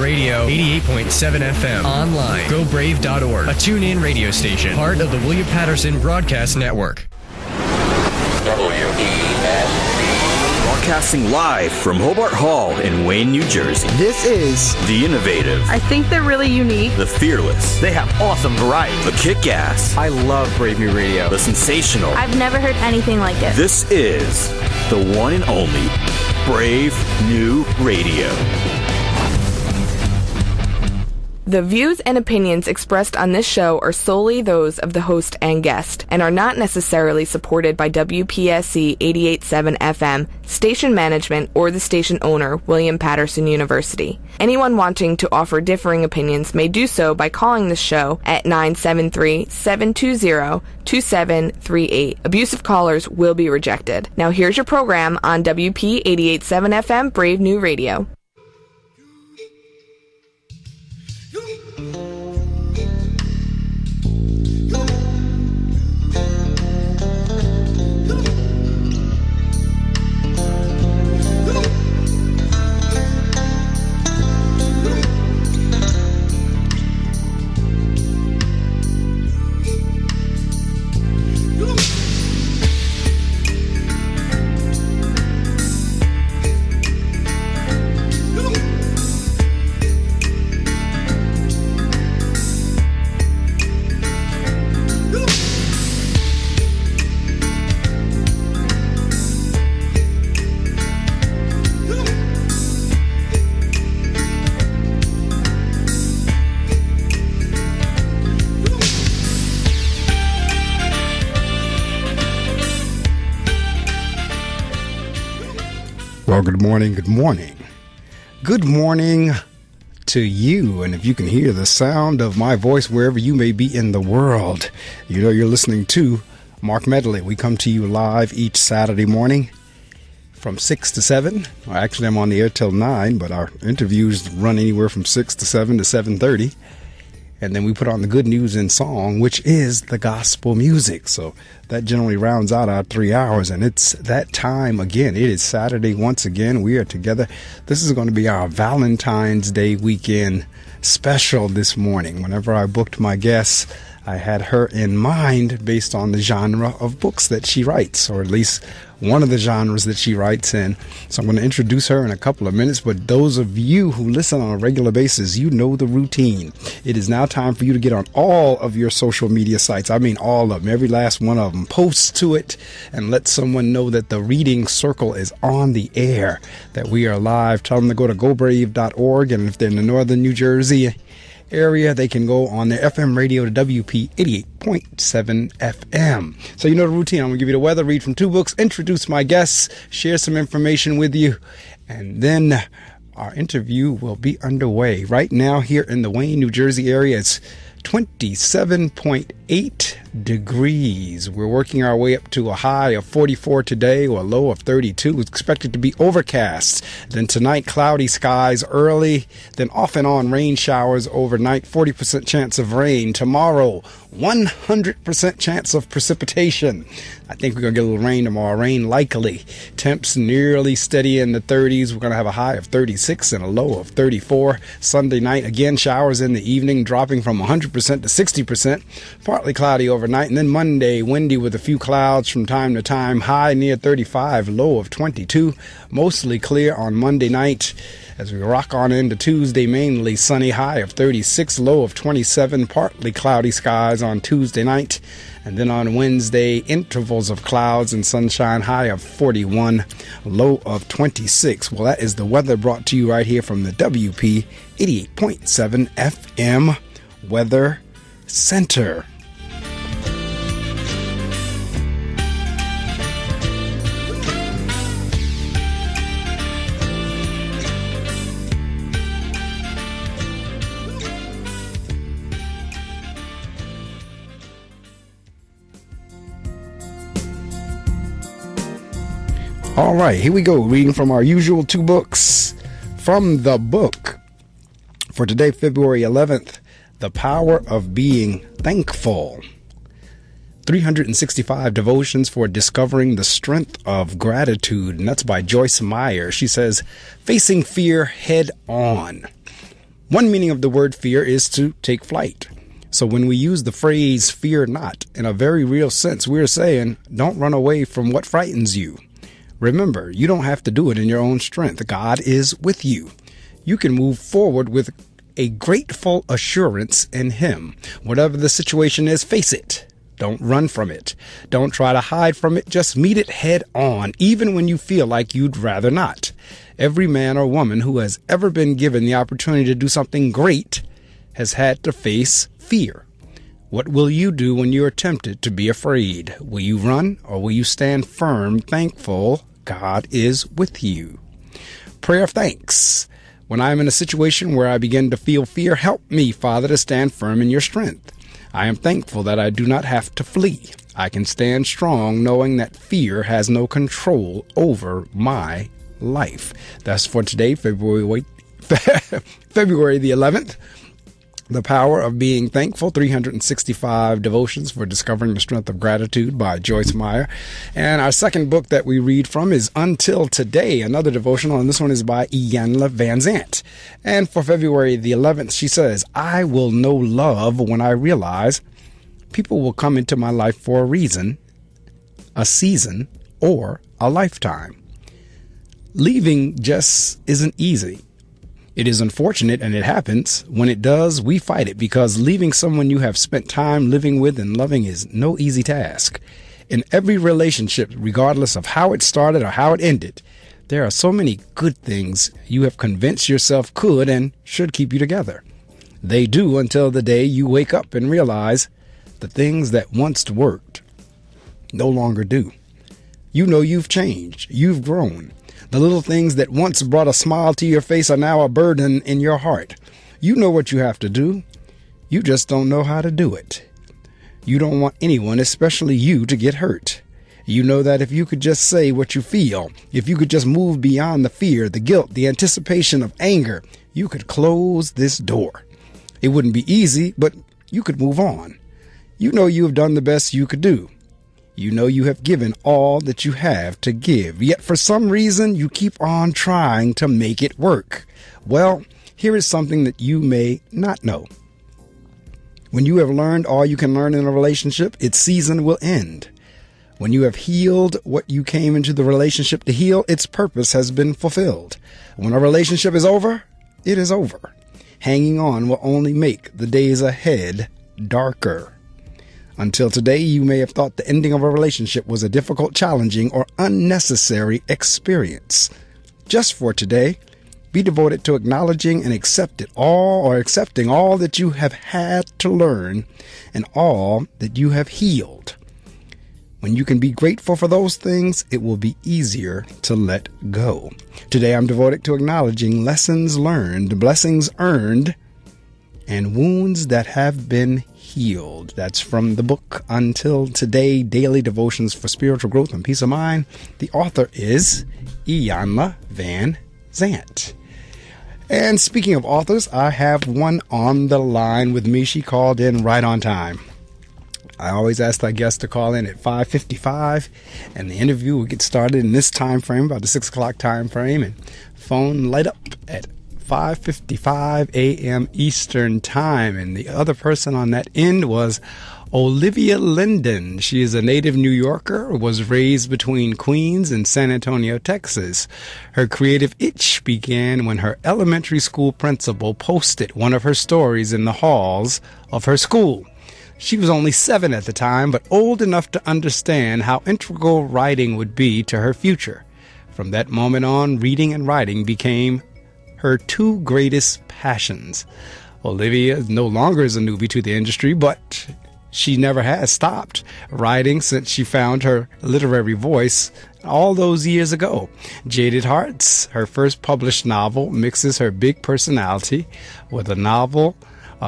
Radio, 88.7 FM. Online, gobrave.org. A tune-in radio station. Part of the William Patterson Broadcast Network. Broadcasting live from Hobart Hall in Wayne, New Jersey. This is The Innovative. I think they're really unique. The Fearless. They have awesome variety. The Kick-Ass. I love Brave New Radio. The Sensational. I've never heard anything like it. This is the one and only Brave New Radio. The views and opinions expressed on this show are solely those of the host and guest and are not necessarily supported by WPSC 88.7 FM, station management, or the station owner, William Patterson University. Anyone wanting to offer differing opinions may do so by calling the show at 973-720-2738. Abusive callers will be rejected. Now here's your program on WP 88.7 FM, Brave New Radio. Well, good morning, good morning. Good morning to you. And if you can hear the sound of my voice wherever you may be in the world, you know you're listening to Marc Medley. We come to you live each Saturday morning from 6 to 7. Well, actually, I'm on the air till 9, but our interviews run anywhere from 6 to 7 to 7:30. And then we put on the good news in song, which is the gospel music. So that generally rounds out our 3 hours. And it's that time again. It is Saturday once again. We are together. This is going to be our Valentine's Day weekend special this morning. Whenever I booked my guests, I had her in mind based on the genre of books that she writes, or at least one of the genres that she writes in. So I'm going to introduce her in a couple of minutes, but those of you who listen on a regular basis, you know the routine. It is now time for you to get on all of your social media sites. I mean all of them, every last one of them. Post to it and let someone know that the Reading Circle is on the air, that we are live. Tell them to go to gobrave.org, and if they're in the northern New Jersey area, they can go on their FM radio to WP 88.7 FM. So you know the routine. I'm going to give you the weather, read from 2 books, introduce my guests, share some information with you, and then our interview will be underway. Right now here in the Wayne, New Jersey area, it's 27.8 degrees. We're working our way up to a high of 44 today, or a low of 32. It's expected to be overcast. Then tonight, cloudy skies early, then off and on rain showers overnight, 40% chance of rain. Tomorrow, 100% chance of precipitation. I think we're going to get a little rain tomorrow. Rain likely. Temps nearly steady in the 30s. We're going to have a high of 36 and a low of 34. Sunday night, again, showers in the evening, dropping from 100% to 60%. Partly cloudy overnight. And then Monday, windy with a few clouds from time to time. High near 35, low of 22. Mostly clear on Monday night. As we rock on into Tuesday, mainly sunny, high of 36, low of 27, partly cloudy skies on Tuesday night. And then on Wednesday, intervals of clouds and sunshine, high of 41, low of 26. Well, that is the weather brought to you right here from the WP 88.7 FM Weather Center. All right, here we go. Reading from our usual 2 books. From the book for today, February 11th, The Power of Being Thankful. 365 Devotions for Discovering the Strength of Gratitude. And that's by Joyce Meyer. She says, facing fear head on. One meaning of the word fear is to take flight. So when we use the phrase fear not, in a very real sense, we're saying don't run away from what frightens you. Remember, you don't have to do it in your own strength. God is with you. You can move forward with a grateful assurance in Him. Whatever the situation is, face it. Don't run from it. Don't try to hide from it. Just meet it head on, even when you feel like you'd rather not. Every man or woman who has ever been given the opportunity to do something great has had to face fear. What will you do when you are tempted to be afraid? Will you run or will you stand firm, thankful God is with you? Prayer of thanks. When I am in a situation where I begin to feel fear, help me, Father, to stand firm in your strength. I am thankful that I do not have to flee. I can stand strong knowing that fear has no control over my life. That's for today, February the 11th. The Power of Being Thankful, 365 Devotions for Discovering the Strength of Gratitude by Joyce Meyer. And our second book that we read from is Until Today, another devotional, and this one is by Iyanla Vanzant. And for February the 11th, she says, I will know love when I realize people will come into my life for a reason, a season, or a lifetime. Leaving just isn't easy. It is unfortunate, and it happens. When it does, we fight it, because leaving someone you have spent time living with and loving is no easy task. In every relationship, regardless of how it started or how it ended, there are so many good things you have convinced yourself could and should keep you together. They do, until the day you wake up and realize the things that once worked no longer do. You know you've changed. You've grown. The little things that once brought a smile to your face are now a burden in your heart. You know what you have to do. You just don't know how to do it. You don't want anyone, especially you, to get hurt. You know that if you could just say what you feel, if you could just move beyond the fear, the guilt, the anticipation of anger, you could close this door. It wouldn't be easy, but you could move on. You know you have done the best you could do. You know you have given all that you have to give, yet for some reason you keep on trying to make it work. Well, here is something that you may not know. When you have learned all you can learn in a relationship, its season will end. When you have healed what you came into the relationship to heal, its purpose has been fulfilled. When a relationship is over, it is over. Hanging on will only make the days ahead darker. Until today, you may have thought the ending of a relationship was a difficult, challenging, or unnecessary experience. Just for today, be devoted to acknowledging and accepting all that you have had to learn and all that you have healed. When you can be grateful for those things, it will be easier to let go. Today, I'm devoted to acknowledging lessons learned, blessings earned, and wounds that have been healed. That's from the book Until Today, Daily Devotions for Spiritual Growth and Peace of Mind. The author is Iyanla Vanzant. And speaking of authors, I have one on the line with me. She called in right on time. I always ask our guests to call in at 5:55, and the interview will get started in this time frame, about the 6 o'clock time frame, and phone light up at 5:55 a.m. Eastern Time. And the other person on that end was Olivia Linden. She is a native New Yorker, was raised between Queens and San Antonio, Texas. Her creative itch began when her elementary school principal posted one of her stories in the halls of her school. She was only 7 at the time, but old enough to understand how integral writing would be to her future. From that moment on, reading and writing became her two greatest passions. Olivia no longer is a newbie to the industry, but she never has stopped writing since she found her literary voice all those years ago. Jaded Hearts, her first published novel, mixes her big personality with a novel,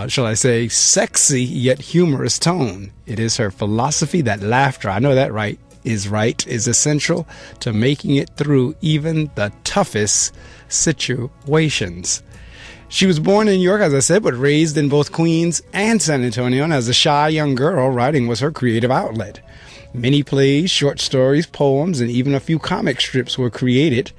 shall I say, sexy yet humorous tone. It is her philosophy that laughter, I know that right, is essential to making it through even the toughest situations. She was born in New York, as I said, but raised in both Queens and San Antonio, and as a shy young girl, writing was her creative outlet. Many plays, short stories, poems, and even a few comic strips were created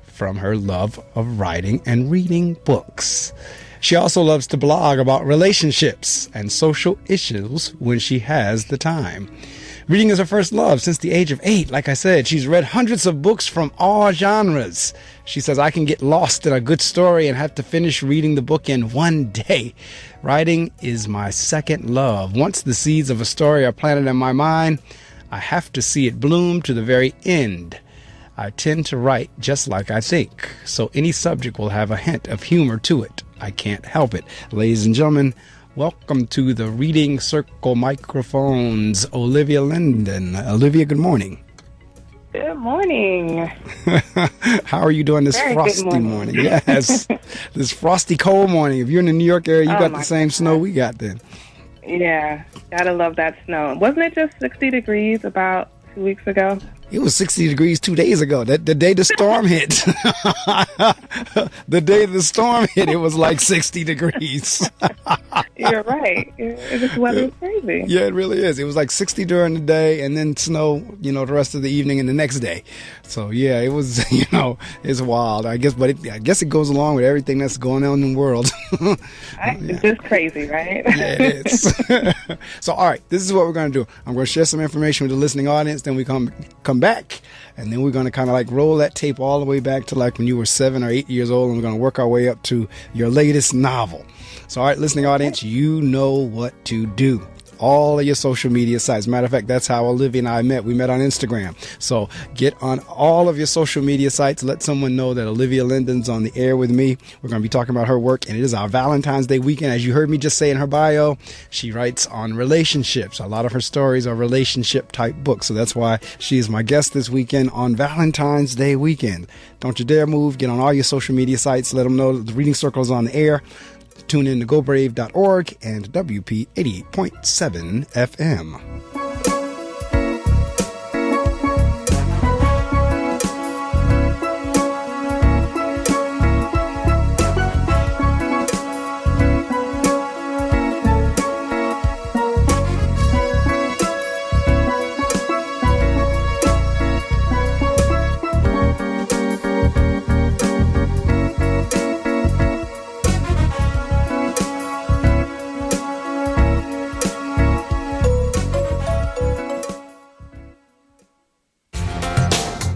from her love of writing and reading books. She also loves to blog about relationships and social issues when she has the time. Reading is her first love since the age of 8. Like I said, she's read hundreds of books from all genres. She says, I can get lost in a good story and have to finish reading the book in one day. Writing is my second love. Once the seeds of a story are planted in my mind, I have to see it bloom to the very end. I tend to write just like I think, so any subject will have a hint of humor to it. I can't help it. Ladies and gentlemen, welcome to the Reading Circle microphones, Olivia Linden. Olivia, good morning. Good morning. How are you doing this Very frosty morning? Yes, this frosty cold morning. If you're in the New York area, you got the same snow we got then. Yeah, gotta love that snow. Wasn't it just 60 degrees about 2 weeks ago? It was 60 degrees 2 days ago. The day the storm hit. The day the storm hit, it was like 60 degrees. You're right. This weather is crazy. Yeah, it really is. It was like 60 during the day and then snow, the rest of the evening and the next day. So, yeah, it was, it's wild. I guess it goes along with everything that's going on in the world. It's just crazy, right? Yeah, it is. So, all right, this is what we're going to do. I'm going to share some information with the listening audience. Then we come back, and then we're going to kind of like roll that tape all the way back to like when you were 7 or 8 years old, and we're going to work our way up to your latest novel. So, all right, listening audience, you know what to do. All of your social media sites. Matter of fact, that's how Olivia and I met. We met on Instagram. So get on all of your social media sites. Let someone know that Olivia Linden's on the air with me. We're going to be talking about her work, and it is our Valentine's Day weekend. As you heard me just say in her bio, she writes on relationships. A lot of her stories are relationship type books. So that's why she is my guest this weekend on Valentine's Day weekend. Don't you dare move. Get on all your social media sites. Let them know that the Reading Circle is on the air. Tune in to GoBrave.org and WP 88.7 FM.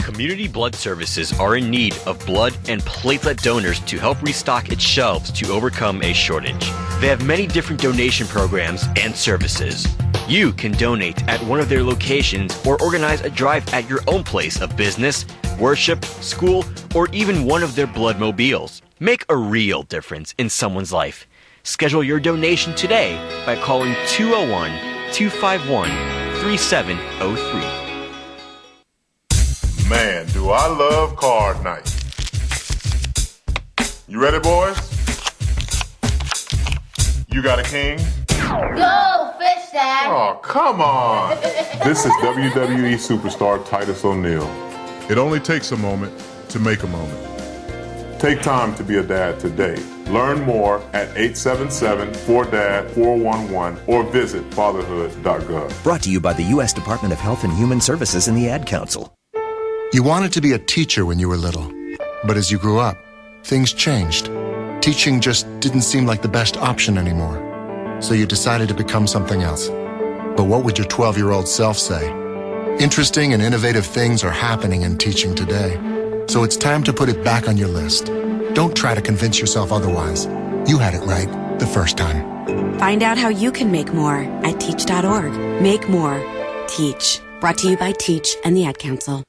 Community Blood Services are in need of blood and platelet donors to help restock its shelves to overcome a shortage. They have many different donation programs and services. You can donate at one of their locations or organize a drive at your own place of business, worship, school, or even one of their blood mobiles. Make a real difference in someone's life. Schedule your donation today by calling 201-251-3703. Man, do I love card night. You ready, boys? You got a king? Go, fish dad! Oh, come on! This is WWE superstar Titus O'Neil. It only takes a moment to make a moment. Take time to be a dad today. Learn more at 877-4DAD-411 or visit fatherhood.gov. Brought to you by the U.S. Department of Health and Human Services and the Ad Council. You wanted to be a teacher when you were little, but as you grew up, things changed. Teaching just didn't seem like the best option anymore, so you decided to become something else. But what would your 12-year-old self say? Interesting and innovative things are happening in teaching today, so it's time to put it back on your list. Don't try to convince yourself otherwise. You had it right the first time. Find out how you can make more at teach.org. Make more. Teach. Brought to you by Teach and the Ad Council.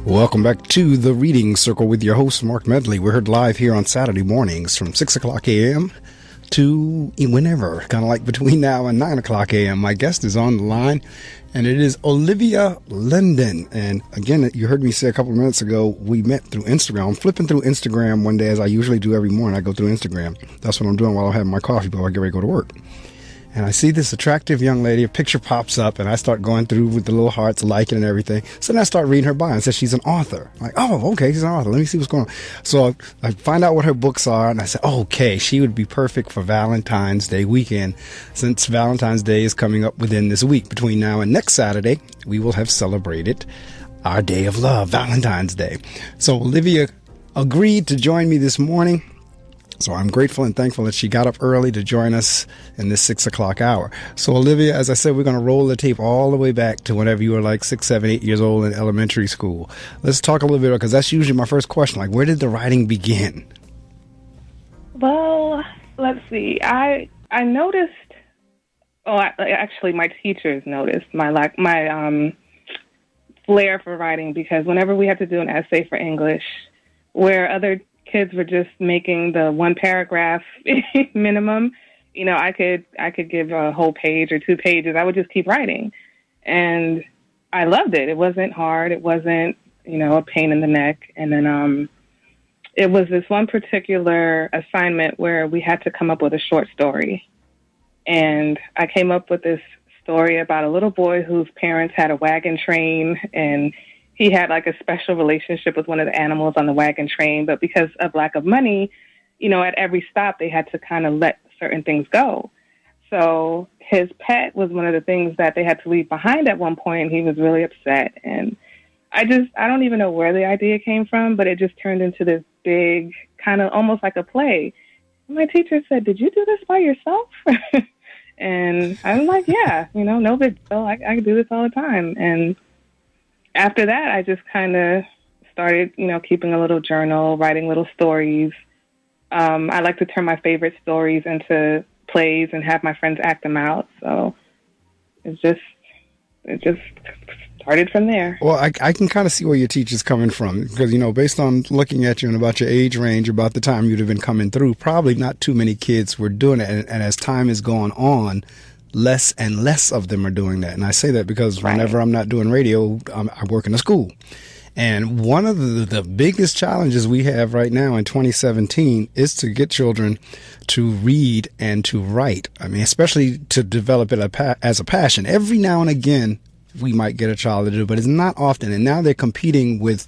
Welcome back to the Reading Circle with your host, Marc Medley. We're heard live here on Saturday mornings from 6 o'clock a.m. to whenever, kind of like between now and 9 o'clock a.m. My guest is on the line, and it is Olivia Linden. And again, you heard me say a couple of minutes ago, we met through Instagram. I'm flipping through Instagram one day, as I usually do every morning. I go through Instagram. That's what I'm doing while I'm having my coffee before I get ready to go to work. And I see this attractive young lady, a picture pops up, and I start going through with the little hearts, liking and everything. So then I start reading her bio and says she's an author. I'm like, oh, okay, she's an author. Let me see what's going on. So I find out what her books are, and I said, okay, she would be perfect for Valentine's Day weekend, since Valentine's Day is coming up within this week. Between now and next Saturday, we will have celebrated our day of love, Valentine's Day. So Olivia, agreed to join me this morning. So I'm grateful and thankful that she got up early to join us in this 6 o'clock hour. So Olivia, as I said, we're going to roll the tape all the way back to whenever you were like 6, 7, 8 years old in elementary school. Let's talk a little bit, because that's usually my first question. Like, where did the writing begin? Well, let's see. I noticed. Actually, my teachers noticed my flair for writing, because whenever we had to do an essay for English, where other kids were just making the one paragraph minimum, I could give a whole page or 2 pages. I would just keep writing, and I loved it. It wasn't hard. It wasn't, a pain in the neck. And then it was this one particular assignment where we had to come up with a short story, and I came up with this story about a little boy whose parents had a wagon train, and he had like a special relationship with one of the animals on the wagon train, but because of lack of money, at every stop they had to kind of let certain things go. So his pet was one of the things that they had to leave behind at one point, and he was really upset. And I don't even know where the idea came from, but it just turned into this big kind of almost like a play. And my teacher said, "Did you do this by yourself?" And I was like, "Yeah, no big deal. I can do this all the time." And after that, I just kind of started, keeping a little journal, writing little stories. I like to turn my favorite stories into plays and have my friends act them out. So it just started from there. Well, I can kind of see where your teacher's coming from, because, based on looking at you and about your age range, about the time you'd have been coming through, probably not too many kids were doing it. And as time has gone on, less and less of them are doing that. And I say that because whenever I'm not doing radio, I work in a school. And one of the biggest challenges we have right now in 2017 is to get children to read and to write. I mean, especially to develop it as a passion. Every now and again, we might get a child to do it, but it's not often. And now they're competing with,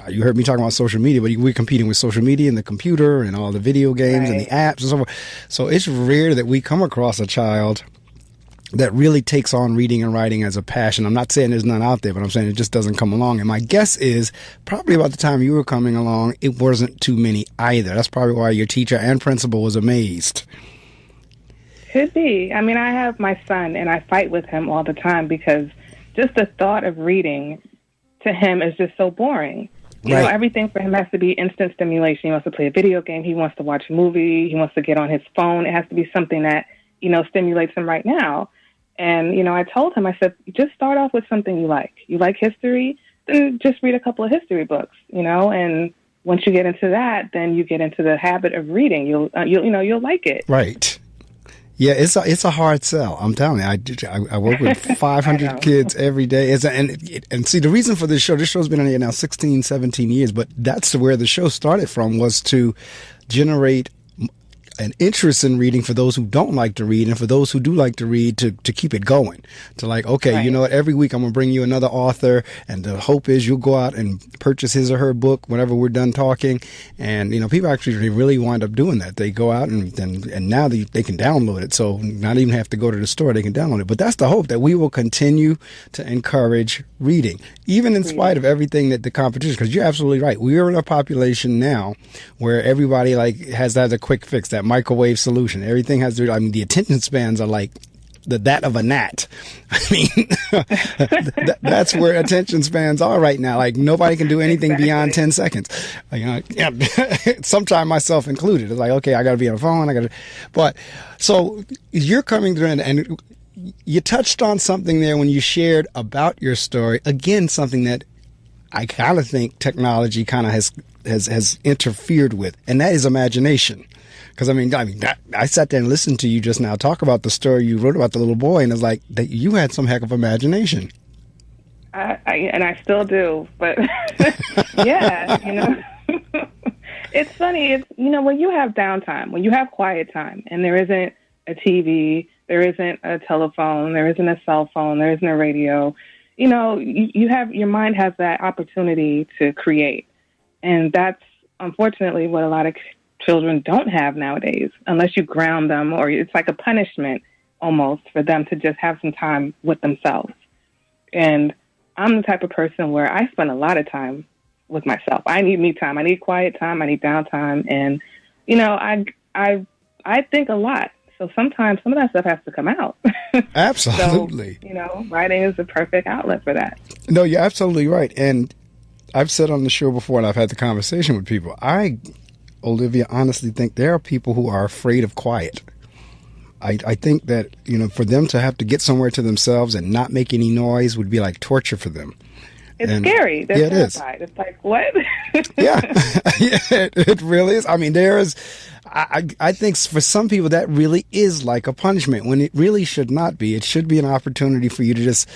you heard me talking about social media, but we're competing with social media and the computer and all the video games and the apps and so forth. So it's rare that we come across a child that really takes on reading and writing as a passion. I'm not saying there's none out there, but I'm saying it just doesn't come along. And my guess is probably about the time you were coming along, it wasn't too many either. That's probably why your teacher and principal was amazed. Could be. I mean, I have my son, and I fight with him all the time because just the thought of reading to him is just so boring. You know, everything for him has to be instant stimulation. He wants to play a video game. He wants to watch a movie. He wants to get on his phone. It has to be something that, stimulates him right now. And, I told him, I said, just start off with something you like. You like history? Then just read a couple of history books, and once you get into that, then you get into the habit of reading. You'll like it. Right. Yeah, it's a hard sell. I'm telling you, I work with 500 kids every day. And see, the reason for this show's been on here now 16, 17 years, but that's where the show started from, was to generate an interest in reading for those who don't like to read, and for those who do like to read, to keep it going. To like, okay, you know what, every week I'm going to bring you another author, and the hope is you'll go out and purchase his or her book whenever we're done talking. And, people actually really wind up doing that. They go out and now they can download it. So not even have to go to the store, they can download it. But that's the hope, that we will continue to encourage reading, even in spite of everything that the competition, because you're absolutely right. We are in a population now where everybody has a quick fix, that microwave solution. Everything has to, the attention spans are like that of a gnat. I mean, that's where attention spans are right now. Like, nobody can do anything beyond 10 seconds. Sometimes myself included. It's like, okay, I got to be on the phone. But so you're coming through, and you touched on something there when you shared about your story. Again, something that I kind of think technology kind of has interfered with, and that is imagination. Because I sat there and listened to you just now talk about the story you wrote about the little boy, and it's like that you had some heck of imagination. And I still do, but yeah, it's funny. It's when you have downtime, when you have quiet time, and there isn't a TV, there isn't a telephone, there isn't a cell phone, there isn't a radio. You have, your mind has that opportunity to create, and that's unfortunately what a lot of children don't have nowadays, unless you ground them, or it's like a punishment almost for them to just have some time with themselves. And I'm the type of person where I spend a lot of time with myself. I need me time. I need quiet time. I need downtime. And, you know, I think a lot. So sometimes some of that stuff has to come out. Absolutely. So, you know, writing is the perfect outlet for that. No, you're absolutely right. And I've said on the show before, and I've had the conversation with people, I, Olivia, honestly think there are people who are afraid of quiet. I think that, you know, for them to have to get somewhere to themselves and not make any noise would be like torture for them. It's scary. They're terrified. It's like, what? Yeah, it really is. I mean, I think for some people that really is like a punishment when it really should not be. It should be an opportunity for you to just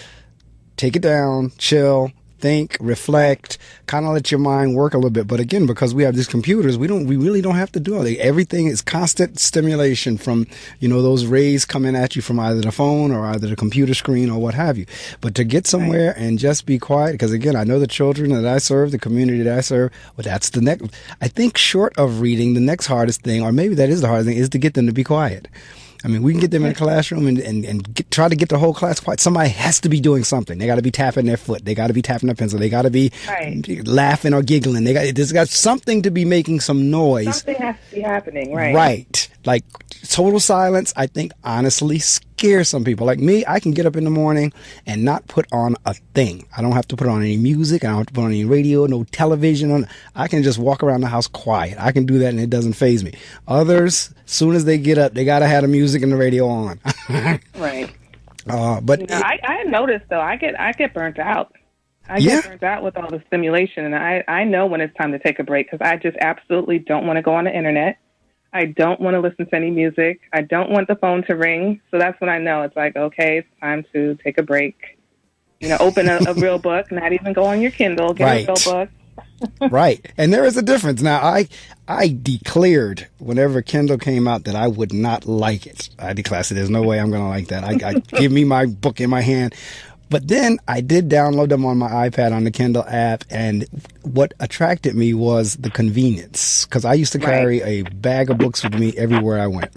take it down, chill, think, reflect, kind of let your mind work a little bit. But again, because we have these computers, we really don't have to do it. Everything is constant stimulation from, you know, those rays coming at you from either the phone or either the computer screen or what have you. But to get somewhere and just be quiet, because again, I know the children that I serve, the community that I serve, well, that's the next, I think short of reading, the next hardest thing, or maybe that is the hardest thing, is to get them to be quiet. I mean, we can get them in a classroom and try to get the whole class quiet. Somebody has to be doing something. They got to be tapping their foot. They got to be tapping their pencil. They got to be laughing or giggling. There's got something to be making some noise. Something has to be happening, right? Right. Like total silence, I think, honestly scares some people. Like me, I can get up in the morning and not put on a thing. I don't have to put on any music. I don't have to put on any radio, no television. I can just walk around the house quiet. I can do that and it doesn't faze me. Others, as soon as they get up, they got to have the music and the radio on. Right. But you know, I noticed, though, I get burnt out. I get burnt out with all the stimulation, and I know when it's time to take a break because I just absolutely don't want to go on the internet. I don't want to listen to any music. I don't want the phone to ring. So that's when I know it's like, okay, it's time to take a break. You know, open a real book, not even go on your Kindle, get a real book. Right. And there is a difference. Now, I declared whenever Kindle came out that I would not like it. I declared, there's no way I'm going to like that. I give me my book in my hand. But then I did download them on my iPad on the Kindle app, and what attracted me was the convenience, because I used to carry a bag of books with me everywhere I went.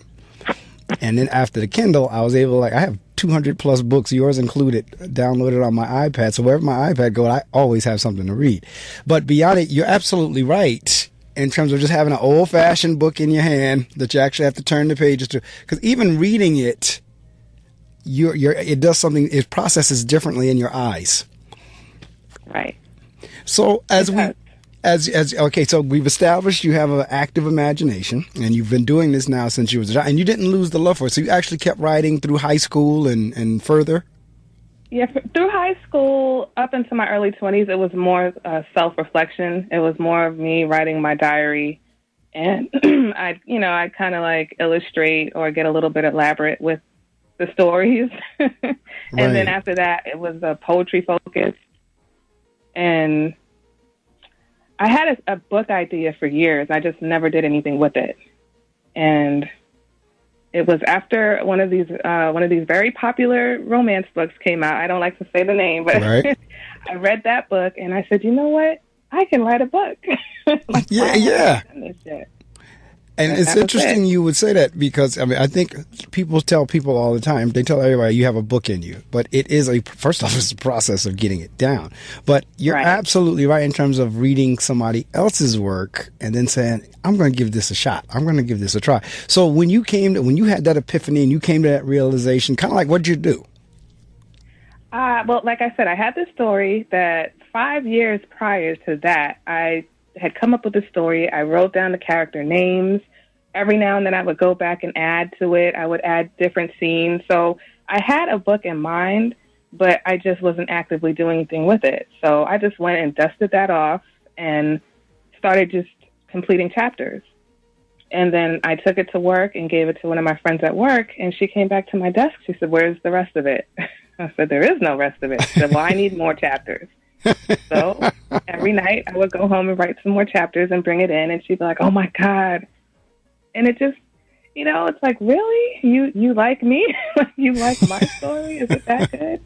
And then after the Kindle, I was able to, I have 200 plus books, yours included, downloaded on my iPad. So wherever my iPad goes, I always have something to read. But beyond it, you're absolutely right in terms of just having an old-fashioned book in your hand that you actually have to turn the pages to. Because even reading it, it does something, it processes differently in your eyes. Right. So okay, so we've established you have an active imagination, and you've been doing this now since you was a child, and you didn't lose the love for it. So you actually kept writing through high school and further? Yeah, through high school up into my early 20s, it was more self-reflection. It was more of me writing my diary, and I kind of like illustrate or get a little bit elaborate with the stories. And then after that, it was a poetry focus. And I had a book idea for years. I just never did anything with it. And it was after one of these very popular romance books came out. I don't like to say the name, but I read that book and I said, you know what? I can write a book. And it's interesting you would say that, because I mean, I think people tell people all the time, they tell everybody you have a book in you, but it is first off, it's a process of getting it down. But you're absolutely right in terms of reading somebody else's work and then saying, I'm going to give this a shot. I'm going to give this a try. So when you had that epiphany and you came to that realization, kind of like, what'd you do? Well, like I said, I had this story that 5 years prior to that, I had come up with a story. I wrote down the character names. Every now and then I would go back and add to it. I would add different scenes. So I had a book in mind, but I just wasn't actively doing anything with it. So I just went and dusted that off and started just completing chapters. And then I took it to work and gave it to one of my friends at work, and she came back to my desk. She said, "Where's the rest of it?" I said, "There is no rest of it." She said, "Well, I need more chapters." So every night I would go home and write some more chapters and bring it in, and she'd be like, "Oh my God." And it just, it's like, really? You like me? You like my story? Is it that good?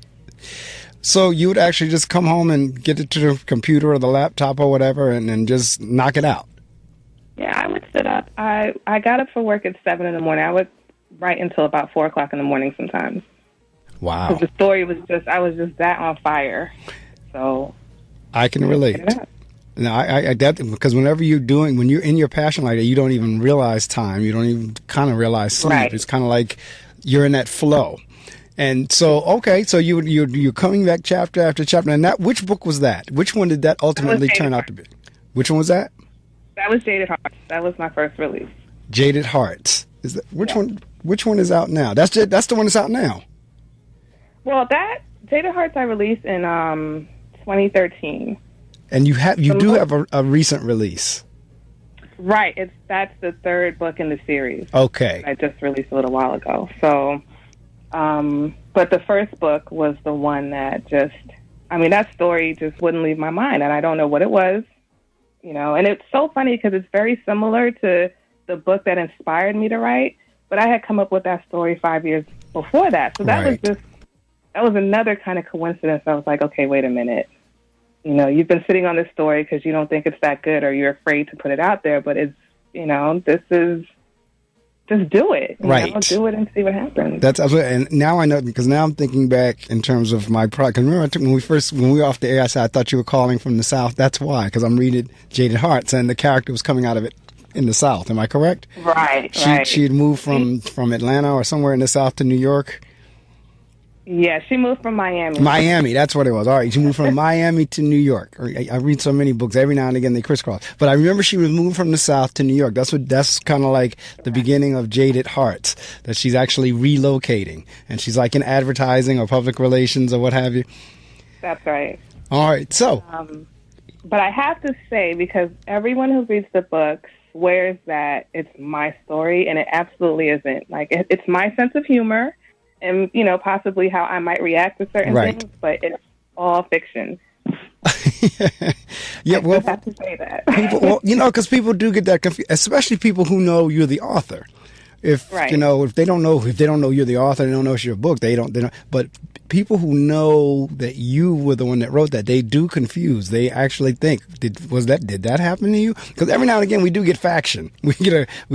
So you would actually just come home and get it to the computer or the laptop or whatever and then just knock it out? Yeah, I would sit up. I got up for work at 7 in the morning. I would write until about 4 o'clock in the morning sometimes. Wow. Because the story was I was just that on fire. So I can relate. No, I that because when you're in your passion like that, you don't even realize time. You don't even kind of realize sleep. Right. It's kind of like you're in that flow. And so, okay, so you're coming back chapter after chapter. And which book was that? Which one did that ultimately turn out to be? Which one was that? That was Jaded Hearts. That was my first release. Jaded Hearts. Is that which one? Which one is out now? That's the one that's out now. Well, that Jaded Hearts I released in 2013. And you do have a recent release. Right. That's the third book in the series. Okay. I just released a little while ago. So, but the first book was the one that that story just wouldn't leave my mind, and I don't know what it was, and it's so funny because it's very similar to the book that inspired me to write, but I had come up with that story 5 years before that. So that was another kind of coincidence. I was like, okay, wait a minute. You've been sitting on this story because you don't think it's that good or you're afraid to put it out there, but it's, this is, just do it. Do it and see what happens. That's absolutely, and now I know, because now I'm thinking back in terms of my product. Remember when we were off the air, I said I thought you were calling from the South. That's why, because I'm reading Jaded Hearts, and the character was coming out of it in the South. Am I correct? Right. She had moved from Atlanta or somewhere in the South to New York. Yeah, she moved from Miami. Miami, that's what it was. All right, she moved from Miami to New York. I read so many books. Every now and again they crisscross. But I remember she was moving from the South to New York. That's kind of like the beginning of Jaded Hearts, that she's actually relocating. And she's like in advertising or public relations or what have you. That's right. All right, so. But I have to say, because everyone who reads the book swears that it's my story, and it absolutely isn't. Like, it's my sense of humor. And, possibly how I might react to certain things, but it's all fiction. Yeah, well, I have to say that. Because people do get that confused, especially people who know you're the author. If they don't know you're the author, they don't know it's your book. They don't. But people who know that you were the one that wrote that, they do confuse. They actually think, did that happen to you? Because every now and again we do get faction. We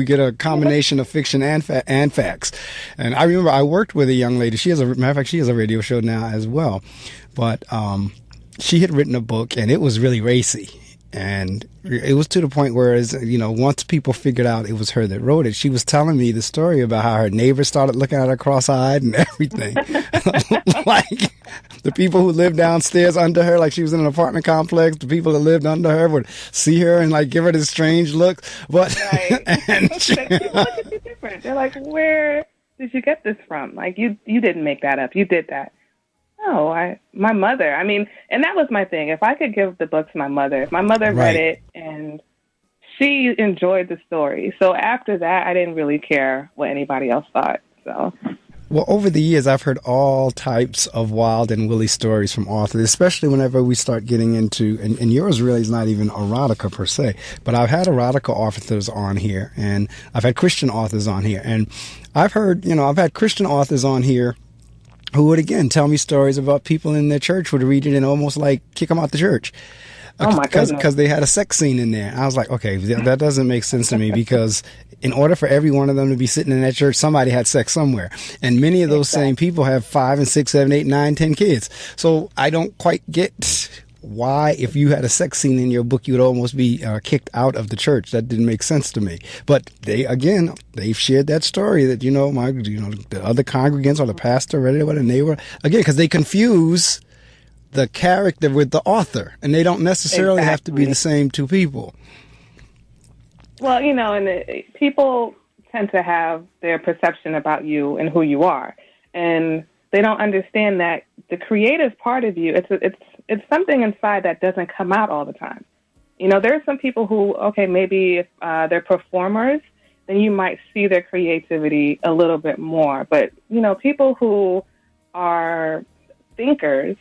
get a combination of fiction and facts. And I remember I worked with a young lady. She has a radio show now as well. But she had written a book, and it was really racy. And it was to the point where, once people figured out it was her that wrote it, she was telling me the story about how her neighbors started looking at her cross-eyed and everything. Like, the people who lived downstairs under her, like she was in an apartment complex, the people that lived under her would see her and, like, give her this strange look. But, and people look at you different. They're like, where did you get this from? Like, you didn't make that up. You did that. No, my mother. I mean, and that was my thing. If I could give the book to my mother, if my mother read it and she enjoyed the story. So after that, I didn't really care what anybody else thought. So. Well, over the years, I've heard all types of wild and woolly stories from authors, especially whenever we start getting into, and yours really is not even erotica per se, but I've had erotica authors on here, and I've had Christian authors on here, and I've had Christian authors on here who would, again, tell me stories about people in their church would read it and almost, like, kick them out the church. Oh, my goodness. Because they had a sex scene in there. I was like, okay, that doesn't make sense to me, because in order for every one of them to be sitting in that church, somebody had sex somewhere. And many of those same people have 5 and 6, 7, 8, 9, 10 kids. So I don't quite get why, if you had a sex scene in your book, you would almost be kicked out of the church. That didn't make sense to me. But they've shared that story that, the other congregants or the pastor read it, and they were, again, because they confuse the character with the author, and they don't necessarily have to be the same two people. Well, and people tend to have their perception about you and who you are, and they don't understand that the creative part of you, it's something inside that doesn't come out all the time. There are some people who, maybe if they're performers, then you might see their creativity a little bit more. But, people who are thinkers,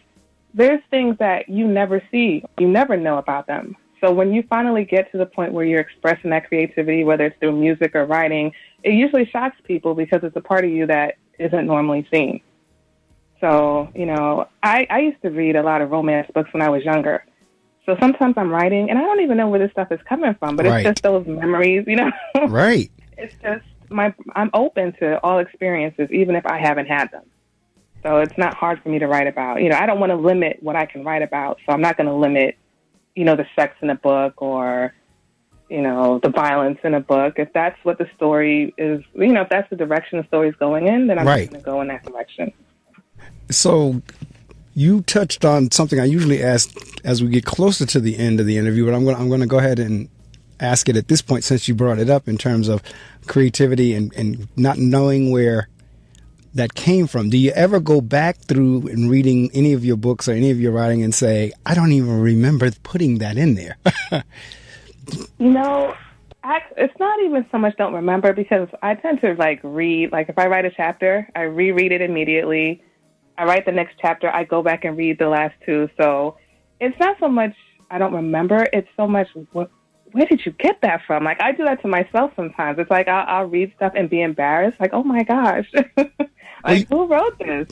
there's things that you never see, you never know about them. So when you finally get to the point where you're expressing that creativity, whether it's through music or writing, it usually shocks people because it's a part of you that isn't normally seen. So, I used to read a lot of romance books when I was younger. So sometimes I'm writing, and I don't even know where this stuff is coming from, but it's just those memories, Right. It's just I'm open to all experiences, even if I haven't had them. So it's not hard for me to write about. I don't want to limit what I can write about, so I'm not going to limit the sex in a book or, the violence in a book. If that's what the story is, if that's the direction the story's going in, then I'm just going to go in that direction. So you touched on something I usually ask as we get closer to the end of the interview, but I'm going to go ahead and ask it at this point since you brought it up in terms of creativity and not knowing where that came from. Do you ever go back through and reading any of your books or any of your writing and say, I don't even remember putting that in there? It's not even so much don't remember, because I tend to read, if I write a chapter, I reread it immediately. I write the next chapter, I go back and read the last two. So it's not so much I don't remember, it's so much where did you get that from? I do that to myself sometimes. It's I'll read stuff and be embarrassed. Oh my gosh. Who wrote this?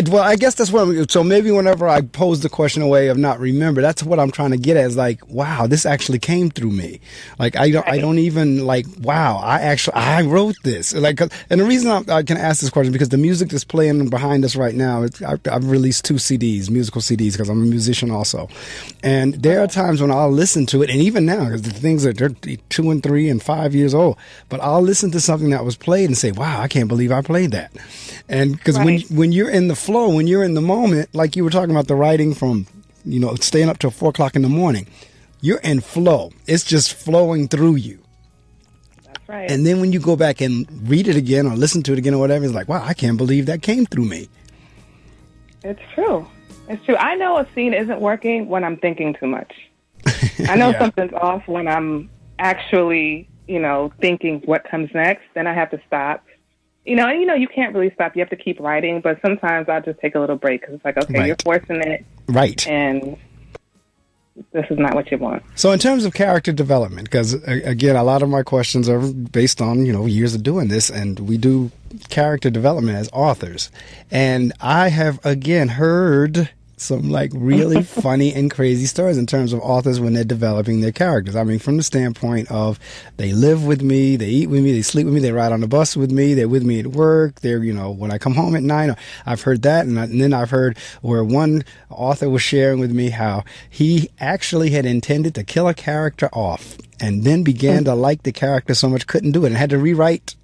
Well, I guess that's what so maybe whenever I pose the question away of not remember, that's what I'm trying to get at, is wow, this actually came through me. I don't even wow, I wrote this. And the reason I can ask this question, because the music that's playing behind us right now, I've released 2 CDs, musical CDs, because I'm a musician also. And there are times when I'll listen to it, and even now, because the things are 2 and 3 and 5 years old, but I'll listen to something that was played and say, wow, I can't believe I played that. And because when you're in the flow, when you're in the moment, like you were talking about the writing from, staying up till 4 o'clock in the morning, you're in flow. It's just flowing through you. That's right. And then when you go back and read it again or listen to it again or whatever, it's wow, I can't believe that came through me. It's true. It's true. I know a scene isn't working when I'm thinking too much. I know something's off when I'm actually, thinking what comes next. Then I have to stop. You can't really stop. You have to keep writing, but sometimes I'll just take a little break, because it's okay, you're forcing it. Right. And this is not what you want. So in terms of character development, because again, a lot of my questions are based on, years of doing this, and we do character development as authors. And I have, again, heard some really funny and crazy stories in terms of authors when they're developing their characters. I mean, from the standpoint of they live with me, they eat with me, they sleep with me, they ride on the bus with me, they're with me at work, they're, when I come home at night. I've heard that. And then I've heard where one author was sharing with me how he actually had intended to kill a character off and then began to like the character so much couldn't do it and had to rewrite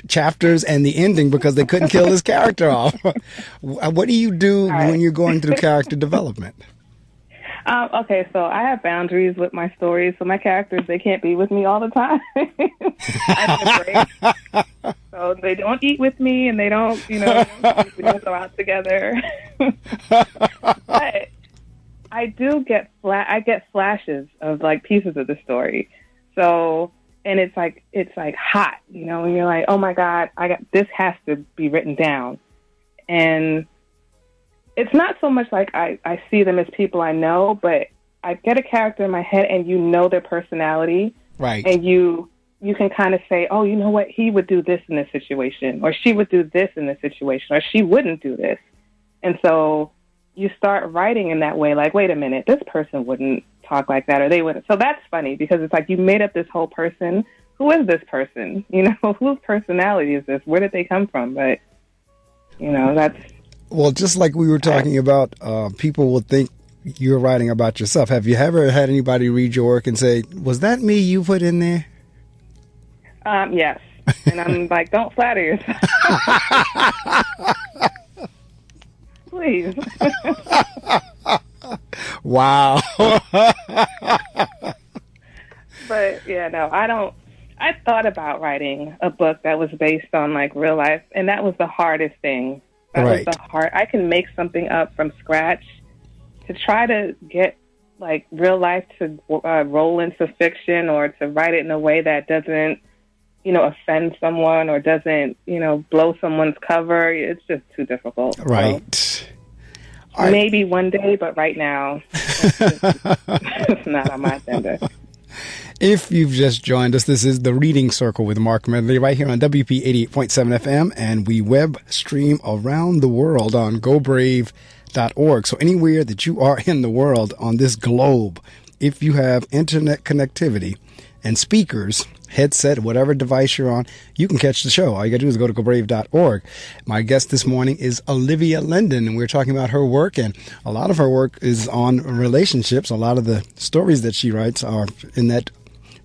chapters and the ending because they couldn't kill his character off. What do you do when you're going through character development? Okay, so I have boundaries with my stories. So my characters, they can't be with me all the time. I have a break. So they don't eat with me, and they don't, we don't go out together. But I do get flashes of pieces of the story. So. And it's hot, and you're like, oh my God, this has to be written down. And it's not so much I see them as people I know, but I get a character in my head and their personality. Right. And you can kind of say, oh, you know what, he would do this in this situation, or she would do this in this situation, or she wouldn't do this. And so you start writing in that way, wait a minute, this person wouldn't talk like that, or they wouldn't. So that's funny, because it's you made up this whole person. Who is this person? Whose personality is this? Where did they come from? But that's well, just like we were talking about, people will think you're writing about yourself. Have you ever had anybody read your work and say, was that me you put in there? Yes. And I'm don't flatter yourself. Please. Wow. But I thought about writing a book that was based on real life, and that was the hardest thing. I can make something up from scratch. To try to get real life to roll into fiction, or to write it in a way that doesn't offend someone, or doesn't blow someone's cover, it's just too difficult. Right. So, maybe one day, but right now, it's not on my agenda. If you've just joined us, this is the Reading Circle with Marc Medley right here on WP 88.7 FM, and we web stream around the world on gobrave.org. So anywhere that you are in the world on this globe, if you have internet connectivity and speakers, headset, whatever device you're on, you can catch the show. All you got to do is go to gobrave.org. My guest this morning is Olivia Linden, and we're talking about her work, and a lot of her work is on relationships. A lot of the stories that she writes are in that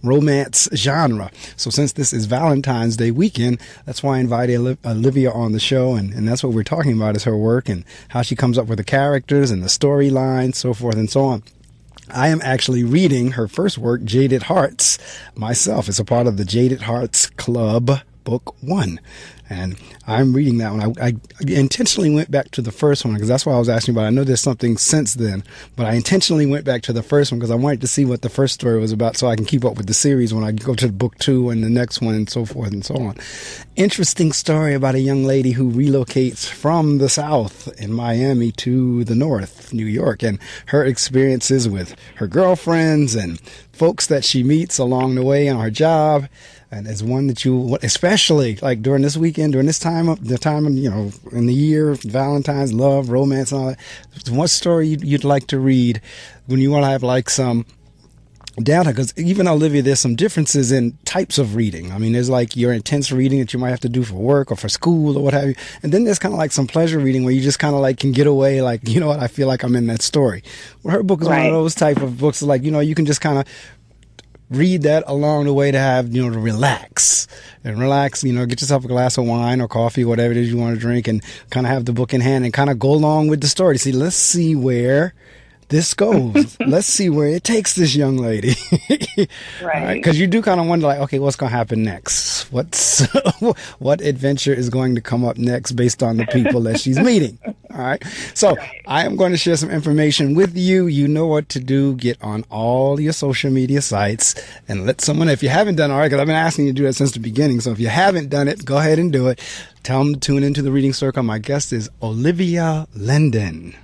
romance genre. So since this is Valentine's Day weekend, that's why I invited Olivia on the show, and that's what we're talking about is her work and how she comes up with the characters and the storylines, so forth and so on. I am actually reading her first work, Jaded Hearts, myself. It's a part of the Jaded Hearts Club, Book 1. And I'm reading that one. I intentionally went back to the first one because that's what I was asking about. I know there's something since then, but I intentionally went back to the first one because I wanted to see what the first story was about so I can keep up with the series when I go to book 2 and the next one and so forth and so on. Interesting story about a young lady who relocates from the South in Miami to the North, New York, and her experiences with her girlfriends and folks that she meets along the way on her job. And it's one that you, especially like during this weekend, during this time of in the year, Valentine's, love, romance, and all that. What story you'd like to read when you want to have like some data? Because even Olivia, there's some differences in types of reading. I mean, there's like your intense reading that you might have to do for work or for school or what have you. And then there's kind of like some pleasure reading where you just kind of like can get away. Like, you know what? I feel like I'm in that story. Well, her book is one of those type of books like, you can just kind of read that along the way to have, to relax, get yourself a glass of wine or coffee, whatever it is you want to drink, and kind of have the book in hand and kind of go along with the story. See, let's see where this goes. Let's see where it takes this young lady. Right. Because you do kind of wonder, like, okay, what's going to happen next? What adventure is going to come up next based on the people that she's meeting? All right. So I am going to share some information with you. You know what to do. Get on all your social media sites and let someone, if you haven't done it already, because I've been asking you to do that since the beginning. So if you haven't done it, go ahead and do it. Tell them to tune into the Reading Circle. My guest is Olivia Linden.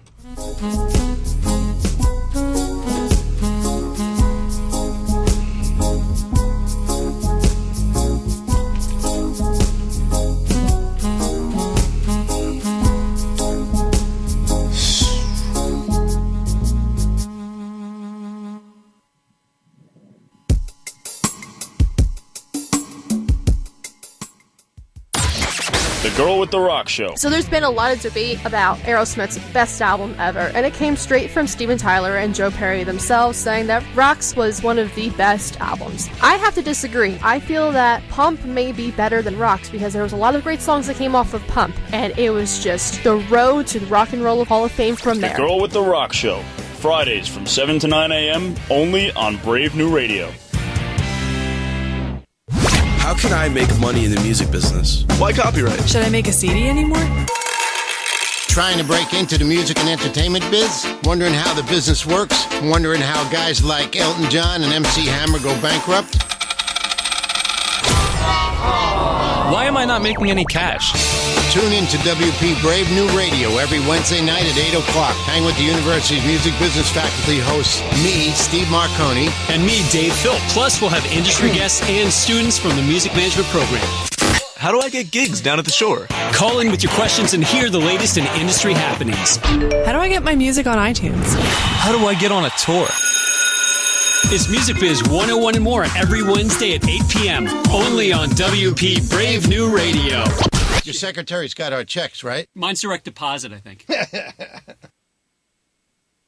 Girl with the Rock Show. So there's been a lot of debate about Aerosmith's best album ever, and it came straight from Steven Tyler and Joe Perry themselves, saying that Rocks was one of the best albums. I have to disagree. I feel that Pump may be better than Rocks because there was a lot of great songs that came off of Pump, and it was just the road to the Rock and Roll Hall of Fame from there. The Girl with the Rock Show. Fridays from 7 to 9 a.m. only on Brave New Radio. How can I make money in the music business? Why copyright? Should I make a CD anymore? Trying to break into the music and entertainment biz? Wondering how the business works? Wondering how guys like Elton John and MC Hammer go bankrupt? Why am I not making any cash? Tune in to WP Brave New Radio every Wednesday night at 8 o'clock. Hang with the university's music business faculty hosts, me, Steve Marconi. And me, Dave Phil. Plus, we'll have industry guests and students from the music management program. How do I get gigs down at the shore? Call in with your questions and hear the latest in industry happenings. How do I get my music on iTunes? How do I get on a tour? It's Music Biz 101 and more every Wednesday at 8 p.m. Only on WP Brave New Radio. Your secretary's got our checks, right? Mine's direct deposit, I think.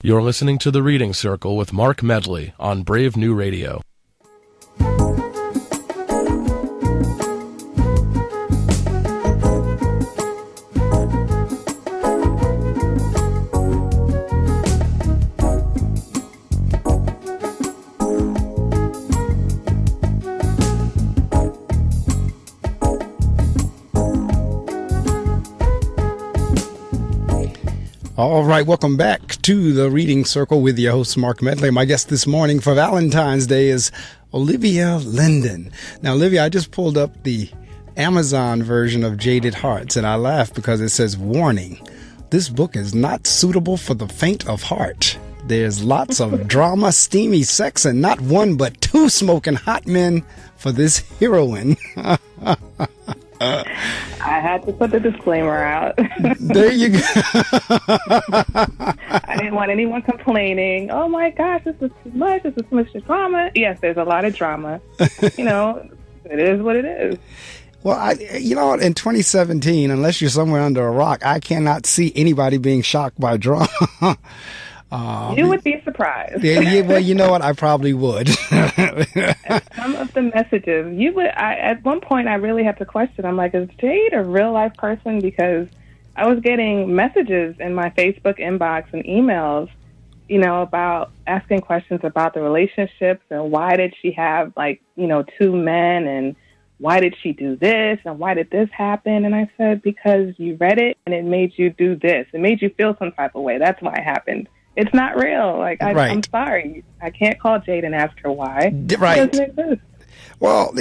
You're listening to The Reading Circle with Marc Medley on Brave New Radio. All right, welcome back to the Reading Circle with your host, Marc Medley. My guest this morning for Valentine's Day is Olivia Linden. Now, Olivia, I just pulled up the Amazon version of Jaded Hearts, and I laughed because it says, warning, this book is not suitable for the faint of heart. There's lots of drama, steamy sex, and not one but two smoking hot men for this heroine. I had to put the disclaimer out. There you go. I didn't want anyone complaining, oh my gosh, this is too much, this is too much drama. Yes, there's a lot of drama. It is what it is. Well, you know what? In 2017, unless you're somewhere under a rock, I cannot see anybody being shocked by drama. You would be surprised. Yeah, well, you know what? I probably would. Some of the messages, at one point, I really had to question. I'm like, is Jade a real life person? Because I was getting messages in my Facebook inbox and emails, you know, about asking questions about the relationships and why did she have, like, you know, 2 men, and why did she do this, and why did this happen? And I said, because you read it and it made you do this. It made you feel some type of way. That's why it happened. It's not real. Like, I'm sorry. I can't call Jade and ask her why. Right. It doesn't exist. Well,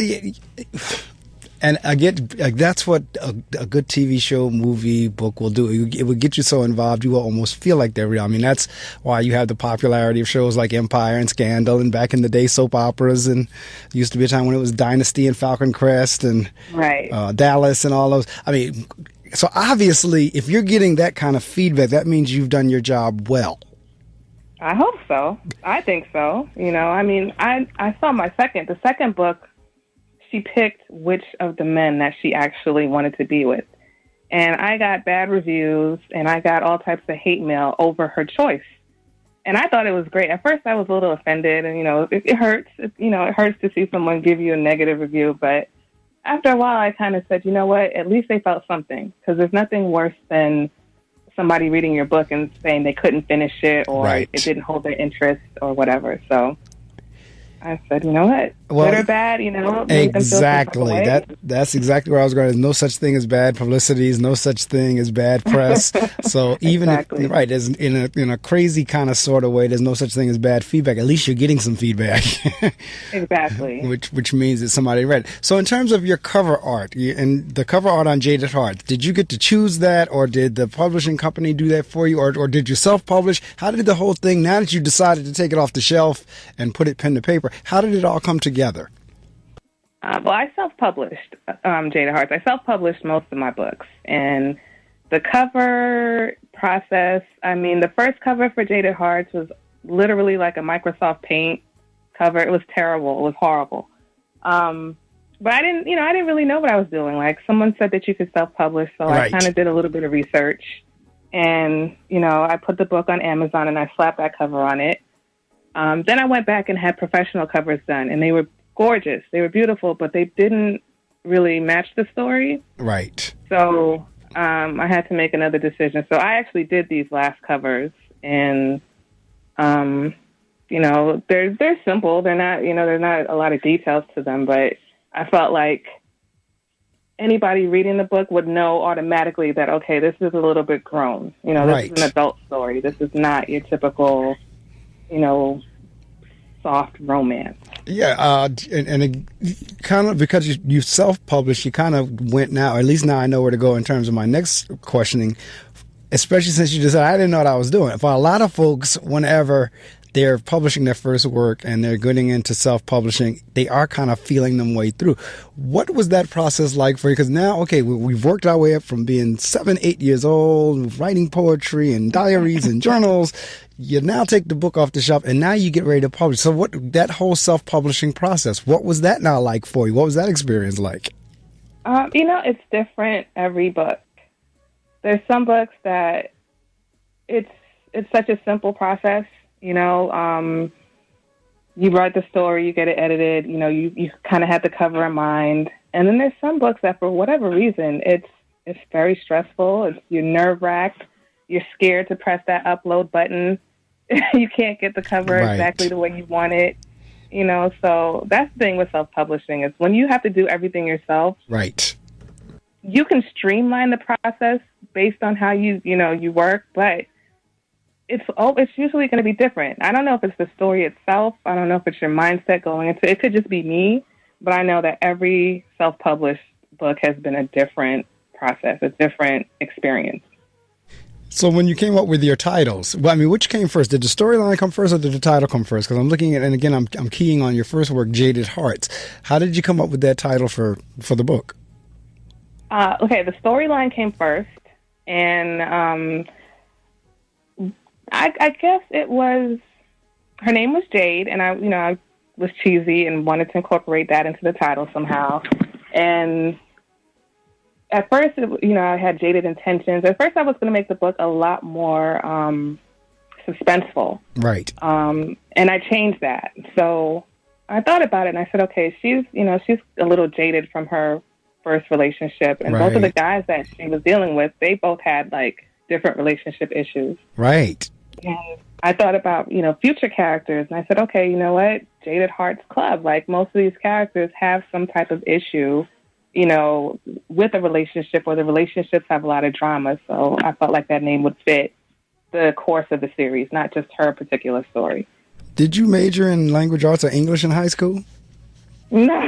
and again, that's what a good TV show, movie, book will do. It will get you so involved you will almost feel like they're real. I mean, that's why you have the popularity of shows like Empire and Scandal, and back in the day, soap operas, and there used to be a time when it was Dynasty and Falcon Crest and Dallas and all those. I mean, so obviously, if you're getting that kind of feedback, that means you've done your job well. I hope so. I think so. You know, I mean, I saw the second book, she picked which of the men that she actually wanted to be with. And I got bad reviews, and I got all types of hate mail over her choice. And I thought it was great. At first, I was a little offended, and, you know, it hurts. It hurts to see someone give you a negative review. But after a while, I kind of said, you know what, at least they felt something. Because there's nothing worse than somebody reading your book and saying they couldn't finish it, or it didn't hold their interest or whatever. So I said, you know what, good or bad, you know. Exactly. That's exactly where I was going. There's no such thing as bad publicity. There's no such thing as bad press. So even if, there's in a crazy kind of sort of way, there's no such thing as bad feedback. At least you're getting some feedback. Exactly. Which means that somebody read it. So in terms of your cover art, and the cover art on Jaded Hearts, did you get to choose that, or did the publishing company do that for you, or did you self-publish? How did the whole thing, now that you decided to take it off the shelf and put it pen to paper, how did it all come together? Well, I self-published Jaded Hearts. I self-published most of my books. And the cover process, I mean, the first cover for Jaded Hearts was literally like a Microsoft Paint cover. It was terrible. It was horrible. But I didn't really know what I was doing. Like, someone said that you could self-publish, so I kind of did a little bit of research. And, you know, I put the book on Amazon and I slapped that cover on it. Then I went back and had professional covers done, and they were gorgeous. They were beautiful, but they didn't really match the story. Right. So I had to make another decision. So I actually did these last covers, and you know, they're simple. They're not a lot of details to them, but I felt like anybody reading the book would know automatically that, okay, this is a little bit grown. You know, this is an adult story. This is not your typical, you know, soft romance. Yeah, and it kind of, because you self-published, you kind of went now, at least now I know where to go in terms of my next questioning, especially since you just said, I didn't know what I was doing. For a lot of folks, whenever they're publishing their first work and they're getting into self-publishing, they are kind of feeling them way through. What was that process like for you? Because now, okay, we've worked our way up from being 7, 8 years old, writing poetry and diaries and journals. You now take the book off the shelf and now you get ready to publish. So what, that whole self-publishing process, what was that now like for you? What was that experience like? You know, it's different every book. There's some books that it's such a simple process. You know, you write the story, you get it edited, you know, you kind of have the cover in mind. And then there's some books that for whatever reason, it's very stressful. You're nerve-wracked. You're scared to press that upload button. You can't get the cover exactly the way you want it. You know, so that's the thing with self-publishing is when you have to do everything yourself. Right. You can streamline the process based on how you work, but it's usually going to be different. I don't know if it's the story itself. I don't know if it's your mindset going into it. It could just be me, but I know that every self-published book has been a different process, a different experience. So when you came up with your titles, well, I mean, which came first? Did the storyline come first or did the title come first? Because I'm looking at, and again, I'm keying on your first work, Jaded Hearts. How did you come up with that title for the book? Okay, the storyline came first, and I guess it was, her name was Jade, and I was cheesy and wanted to incorporate that into the title somehow. And at first, I had jaded intentions. At first, I was going to make the book a lot more suspenseful. Right. And I changed that. So I thought about it, and I said, okay, she's a little jaded from her first relationship. And both of the guys that she was dealing with, they both had, like, different relationship issues. Right. And I thought about, future characters, and I said, okay, you know what? Jaded Hearts Club. Like, most of these characters have some type of issue, with a relationship, or the relationships have a lot of drama. So I felt like that name would fit the course of the series, not just her particular story. Did you major in language arts or English in high school? No.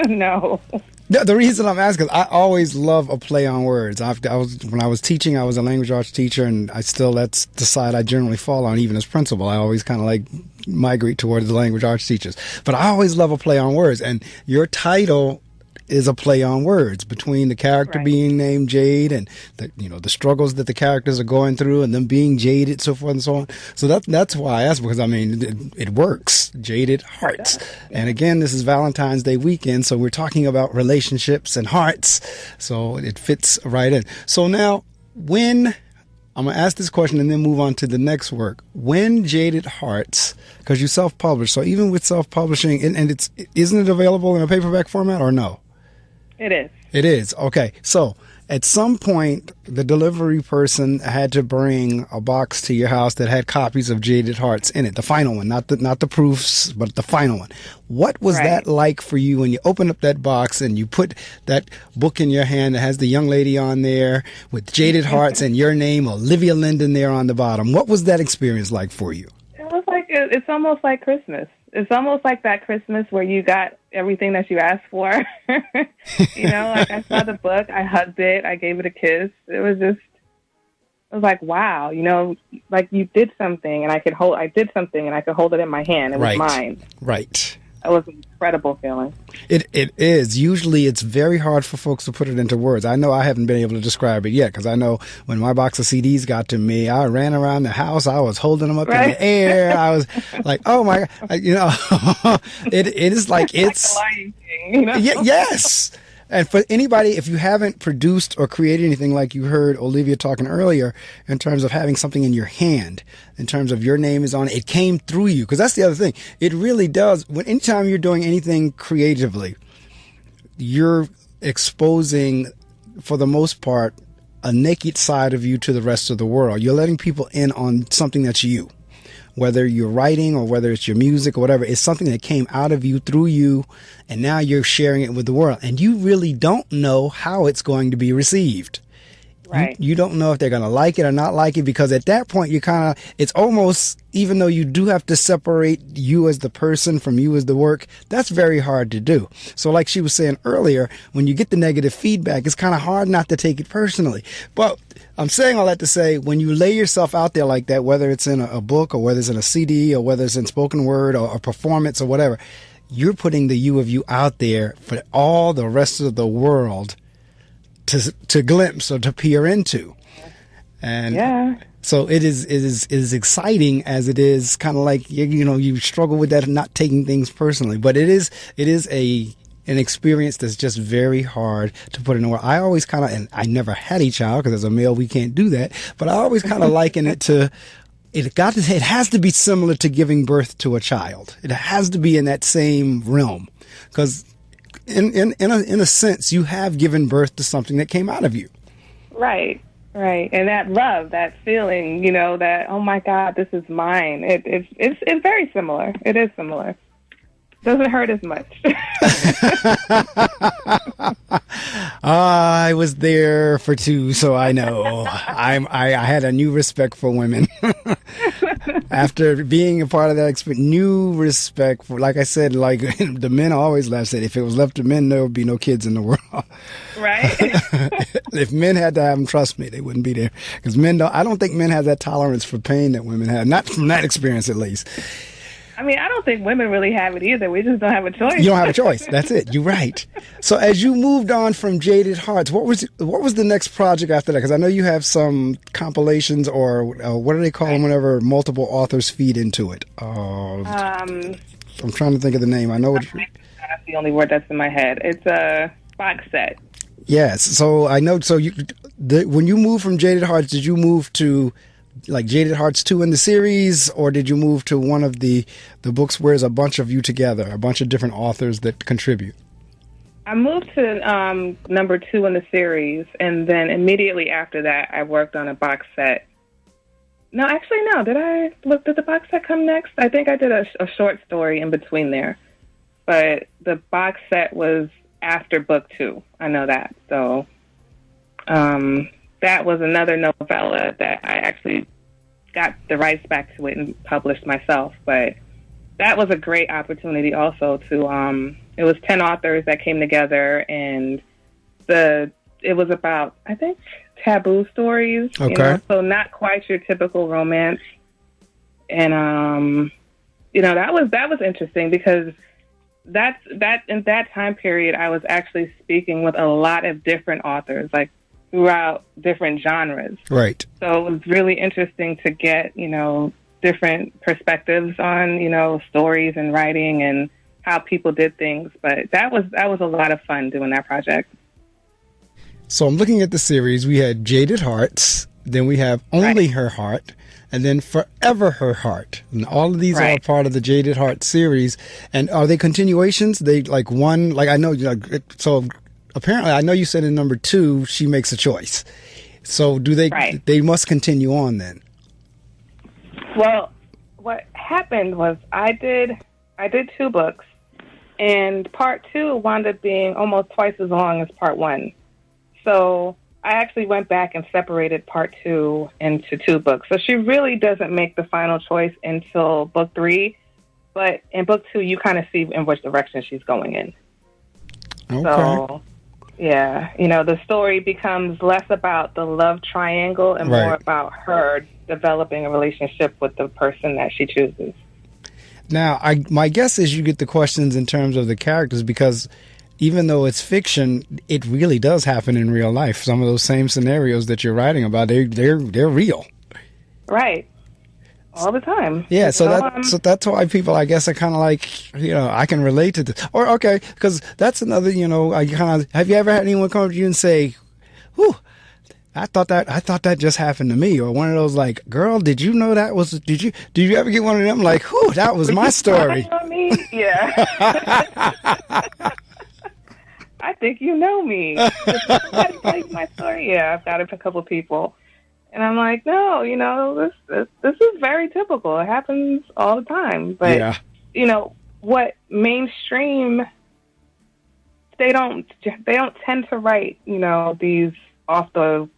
No. The reason I'm asking is I always love a play on words. When I was teaching, I was a language arts teacher, and that's the side I generally fall on, even as principal. I always kind of like migrate towards the language arts teachers. But I always love a play on words, and your title is a play on words between the character being named Jade and the struggles that the characters are going through and them being jaded, so forth and so on. So that's why I asked, because it works. Jaded Hearts. And again, this is Valentine's Day weekend, so we're talking about relationships and hearts. So it fits right in. So now, when I'm going to ask this question and then move on to the next work. When Jaded Hearts, because you self-publish, so even with self-publishing, and isn't it available in a paperback format or no? It is. It is. Okay. So at some point, the delivery person had to bring a box to your house that had copies of Jaded Hearts in it. The final one, not the proofs, but the final one. What was that like for you when you opened up that box and you put that book in your hand that has the young lady on there with Jaded Hearts and your name, Olivia Linden, there on the bottom? What was that experience like for you? It was like, it's almost like Christmas. It's almost like that Christmas where you got everything that you asked for. Like I saw the book, I hugged it, I gave it a kiss. It was like, wow, like you did something and I did something and I could hold it in my hand. It was mine. Right. It was an incredible feeling. It is. Usually it's very hard for folks to put it into words. I know I haven't been able to describe it yet, because I know when my box of CDs got to me, I ran around the house. I was holding them up in the air. I was like, oh my God, it is like it's like the Lion King, yes. And for anybody, if you haven't produced or created anything like you heard Olivia talking earlier, in terms of having something in your hand, in terms of your name is on it, it came through you. Because that's the other thing. It really does. Anytime you're doing anything creatively, you're exposing, for the most part, a naked side of you to the rest of the world. You're letting people in on something that's you. Whether you're writing or whether it's your music or whatever, it's something that came out of you, through you, and now you're sharing it with the world. And you really don't know how it's going to be received. Right. You don't know if they're going to like it or not like it, because at that point, it's almost, even though you do have to separate you as the person from you as the work, that's very hard to do. So like she was saying earlier, when you get the negative feedback, it's kind of hard not to take it personally. But I'm saying all that to say, when you lay yourself out there like that, whether it's in a book or whether it's in a CD or whether it's in spoken word or a performance or whatever, you're putting the you of you out there for all the rest of the world to glimpse or to peer into. And so it is exciting, as it is kind of like, you struggle with that, not taking things personally, but it is an experience that's just very hard to put in words. I always and I never had a child, because as a male we can't do that, but I always kind of liken it to, it has to be similar to giving birth to a child. It has to be in that same realm, because in a sense, you have given birth to something that came out of you. Right. And that love, that feeling, that, oh my God, this is mine. It's very similar. It is similar. Doesn't hurt as much. I was there for 2, so I know. I had a new respect for women. After being a part of that experience, new respect for, like I said, like the men always laugh, said, if it was left to men, there would be no kids in the world. Right. If men had to have them, trust me, they wouldn't be there. Because I don't think men have that tolerance for pain that women have. Not from that experience, at least. I mean, I don't think women really have it either. We just don't have a choice. You don't have a choice. That's it. You're right. So as you moved on from Jaded Hearts, what was the next project after that? Because I know you have some compilations, or what do they call them whenever multiple authors feed into it? I'm trying to think of the name. I know what. That's the only word that's in my head. It's a box set. Yes. So I know. So when you moved from Jaded Hearts, did you move to like Jaded Hearts 2 in the series, or did you move to one of the books where there's a bunch of you together, a bunch of different authors that contribute? I moved to number 2 in the series, and then immediately after that, I worked on a box set. No, actually, no. Did the box set come next? I think I did a short story in between there, but the box set was after book 2. I know that. So that was another novella that I actually got the rights back to it and published myself. But that was a great opportunity also to, it was 10 authors that came together, and it was about, I think, taboo stories. Okay. You know, so not quite your typical romance. And, you know, that was interesting because in that time period, I was actually speaking with a lot of different authors, like throughout different genres. Right. So it was really interesting to get, you know, different perspectives on, you know, stories and writing and how people did things. But that was a lot of fun doing that project. So I'm looking at the series. We had Jaded Hearts, then we have Only Her Heart, and then Forever Her Heart. And all of these are part of the Jaded Heart series. And are they continuations? They like one, like I know, so apparently I know you said in number 2, she makes a choice. So do they must continue on then? Well, what happened was I did 2 books, and part 2 wound up being almost twice as long as part 1. So I actually went back and separated part 2 into 2 books. So she really doesn't make the final choice until book 3, but in book 2, you kind of see in which direction she's going in. Okay. So, yeah, you know, the story becomes less about the love triangle and more about her developing a relationship with the person that she chooses. Now, my guess is you get the questions in terms of the characters because even though it's fiction, it really does happen in real life. Some of those same scenarios that you're writing about, they're real. Right. All the time. Yeah, so that's why people, I guess, are kind of like, you know, I can relate to this. Or, okay, because that's another, you know, have you ever had anyone come up to you and say, whew, I thought that just happened to me, or one of those like, girl, did you know that was? Did you ever get one of them like, whew, that was my story? Yeah. I think you know me. I tell you my story. Yeah, I've got a couple people, and I'm like, no, you know, this is very typical. It happens all the time. But you know what? Mainstream, they don't tend to write, you know, these off the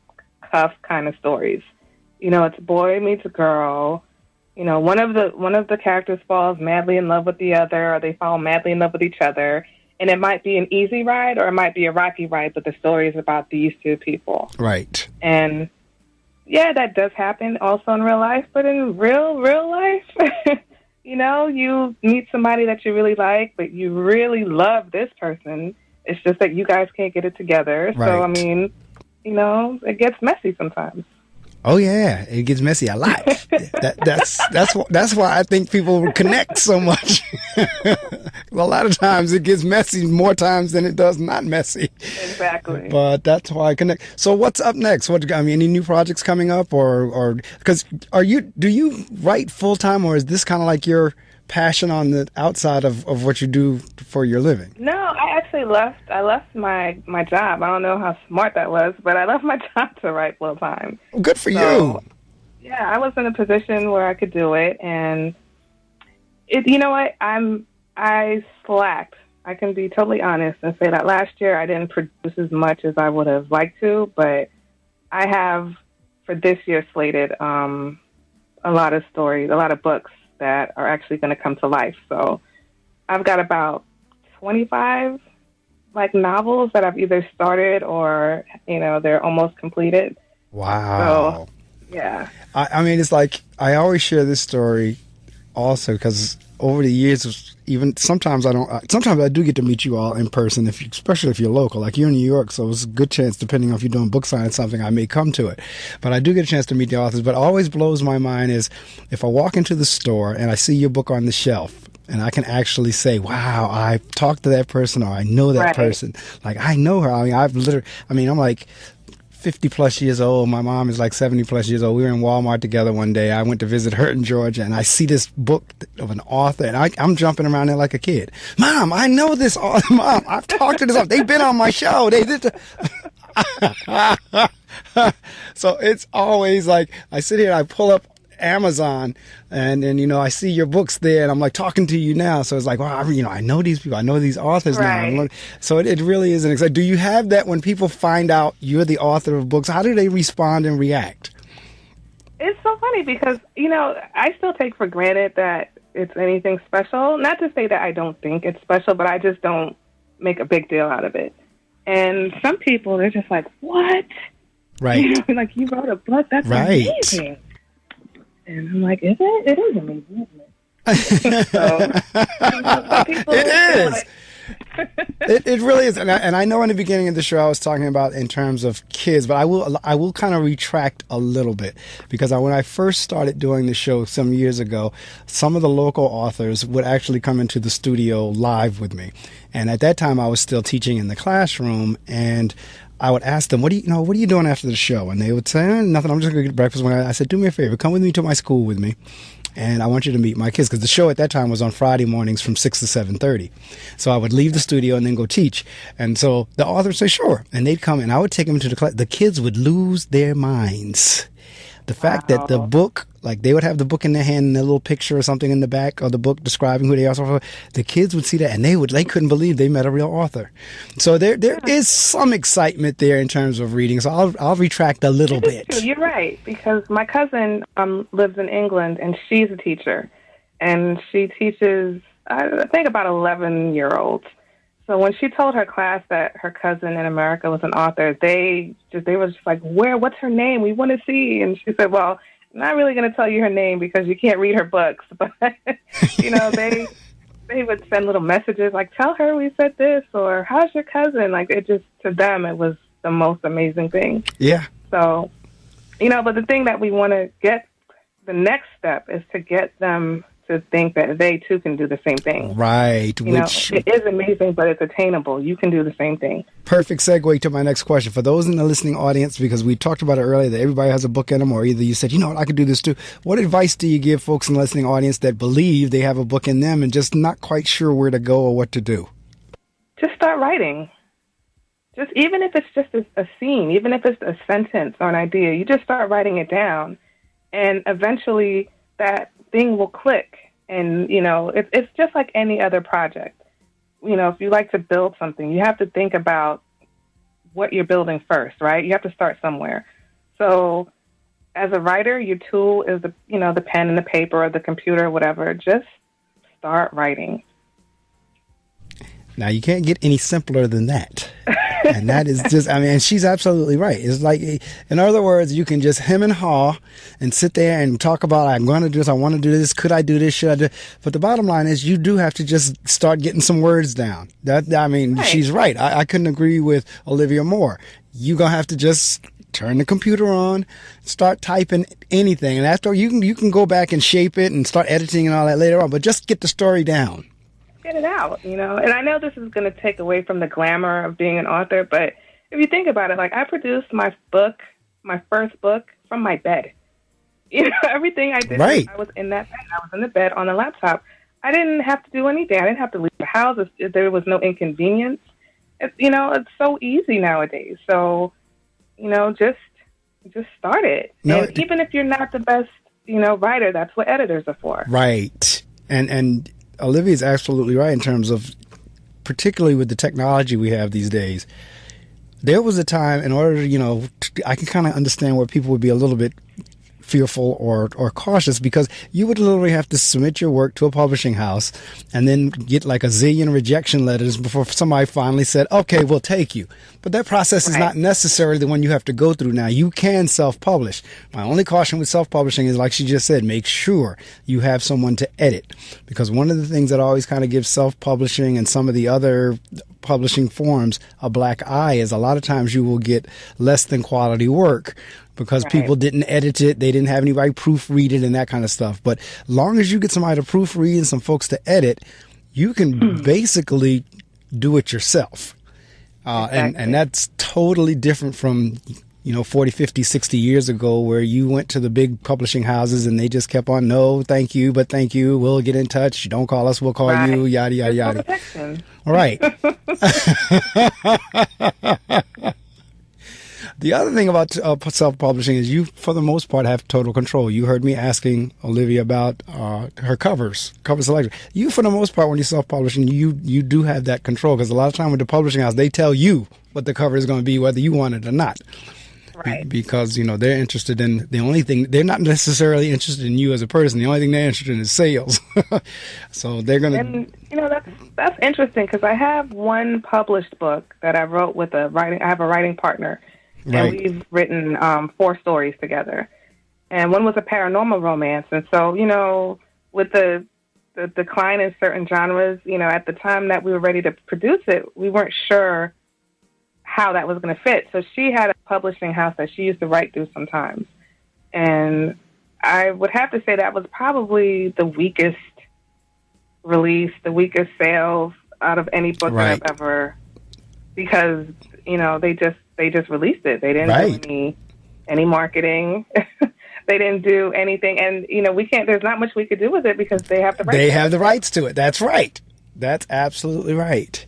cuff kind of stories. You know, it's boy meets a girl. You know, one of the characters falls madly in love with the other, or they fall madly in love with each other. And it might be an easy ride or it might be a rocky ride, but the story is about these 2 people. Right. And yeah, that does happen also in real life, but in real life, you know, you meet somebody that you really like, but you really love this person. It's just that you guys can't get it together. Right. So, I mean, you know, it gets messy sometimes. Oh yeah, it gets messy a lot. That's why I think people connect so much. A lot of times it gets messy more times than it does not messy. Exactly. But that's why I connect. So what's up next? Any new projects coming up, or because do you write full time, or is this kind of like your passion on the outside of what you do for your living? No, I actually left my job. I don't know how smart that was, but I left my job to write full time. Good for you. Yeah, I was in a position where I could do it, and you know what? I slacked. I can be totally honest and say that last year I didn't produce as much as I would have liked to, but I have for this year slated a lot of stories, a lot of books that are actually going to come to life. So I've got about 25 like novels that I've either started or, you know, they're almost completed. Wow. So, yeah. I mean, it's like, I always share this story also because over the years, even sometimes I do get to meet you all in person, especially if you're local. Like you're in New York, so it's a good chance, depending on if you're doing book signing something, I may come to it. But I do get a chance to meet the authors. But always blows my mind is if I walk into the store and I see your book on the shelf, and I can actually say, wow, I talked to that person, or I know that person. Like, I know her. I mean, I'm like 50 plus years old. My mom is like 70 plus years old. We were in Walmart together one day. I went to visit her in Georgia, and I see this book of an author, and I'm jumping around there like a kid. Mom, I know this author. Mom, I've talked to this author. They've been on my show. They did So it's always like, I sit here and I pull up Amazon, and I see your books there, and I'm like talking to you now. So it's like, wow, I know these people, I know these authors now. So it really is an exciting. Do you have that when people find out you're the author of books? How do they respond and react? It's so funny because, I still take for granted that it's anything special. Not to say that I don't think it's special, but I just don't make a big deal out of it. And some people, they're just like, what? Right. Like, you wrote a book? That's amazing. And I'm like, is it? It is amazing, isn't it? It is. It really is. And I know in the beginning of the show I was talking about in terms of kids, but I will kind of retract a little bit, because when I first started doing the show some years ago, some of the local authors would actually come into the studio live with me. And at that time I was still teaching in the classroom, and I would ask them, what are you doing after the show? And they would say, nothing, I'm just going to get breakfast. I said, do me a favor, come with me to my school with me, and I want you to meet my kids, because the show at that time was on Friday mornings from 6 to 7:30. So I would leave the studio and then go teach. And so the author would say, sure. And they'd come, and I would take them to the class. The kids would lose their minds. The fact that the book, like, they would have the book in their hand and a little picture or something in the back of the book describing who they are. The kids would see that, and they couldn't believe they met a real author. So there is some excitement there in terms of reading. So I'll retract a little bit. True. You're right, because my cousin lives in England, and she's a teacher, and she teaches, I think, about 11-year-olds. So when she told her class that her cousin in America was an author, they were just like, what's her name? We want to see. And she said, well, I'm not really going to tell you her name because you can't read her books. But, they would send little messages like, tell her we said this, or how's your cousin? Like, it just, to them, it was the most amazing thing. Yeah. So, but the thing that we want to get, the next step is to get them to think that they too can do the same thing. Right. It is amazing, but it's attainable. You can do the same thing. Perfect segue to my next question. For those in the listening audience, because we talked about it earlier, that everybody has a book in them, or either you said, I could do this too. What advice do you give folks in the listening audience that believe they have a book in them and just not quite sure where to go or what to do? Just start writing. Just even if it's just a scene, even if it's a sentence or an idea, you just start writing it down, and eventually that thing will click. And, it's just like any other project. If you like to build something, you have to think about what you're building first, right? You have to start somewhere. So as a writer, your tool is the pen and the paper or the computer or whatever. Just start writing. Now, you can't get any simpler than that. And that is just, and she's absolutely right. It's like, in other words, you can just hem and haw and sit there and talk about, I'm going to do this, I want to do this, could I do this, should I do? But the bottom line is, you do have to just start getting some words down. Right. She's right. I couldn't agree with Olivia more. You're going to have to just turn the computer on, start typing anything. And after, you can go back and shape it and start editing and all that later on, but just get the story down. Get it out, And I know this is going to take away from the glamour of being an author, but if you think about it, like, I produced my first book from my bed. Everything I did, right. I was in that bed. I was in the bed on the laptop. I didn't have to do anything. I didn't have to leave the house. There was no inconvenience. It's so easy nowadays. So, just start it. No, and even if you're not the best, writer, that's what editors are for. Right. And Olivia is absolutely right in terms of, particularly with the technology we have these days. There was a time, in order to, I can kind of understand where people would be a little bit fearful or cautious, because you would literally have to submit your work to a publishing house and then get like a zillion rejection letters before somebody finally said, okay, we'll take you. But that process is not necessarily the one you have to go through now. You can self-publish. My only caution with self-publishing is, like she just said, make sure you have someone to edit, because one of the things that always kind of gives self-publishing and some of the other publishing forums a black eye is a lot of times you will get less than quality work because people didn't edit it, they didn't have anybody proofread it and that kind of stuff. But long as you get somebody to proofread and some folks to edit, you can basically do it yourself. And that's totally different from 40, 50, 60 years ago where you went to the big publishing houses and they just kept on, no, thank you, but thank you. We'll get in touch. Don't call us. We'll call you. Yada, yada, yada. All right. The other thing about self-publishing is you, for the most part, have total control. You heard me asking Olivia about her cover selection. You, for the most part, when you're self-publishing, you do have that control because a lot of time with the publishing house, they tell you what the cover is going to be, whether you want it or not. Right. Because, they're interested in the only thing, they're not necessarily interested in you as a person. The only thing they're interested in is sales. So they're going to. And, that's interesting because I have one published book that I wrote with I have a writing partner. Right. And we've written 4 stories together. And one was a paranormal romance. And so, with the decline in certain genres, at the time that we were ready to produce it, we weren't sure how that was going to fit. So she had a publishing house that she used to write through sometimes. And I would have to say that was probably the weakest release, the weakest sales out of any book that I've ever, because, they just released it. They didn't do any marketing. They didn't do anything. And, there's not much we could do with it because they have the rights. They have the rights to it. That's right. That's absolutely right.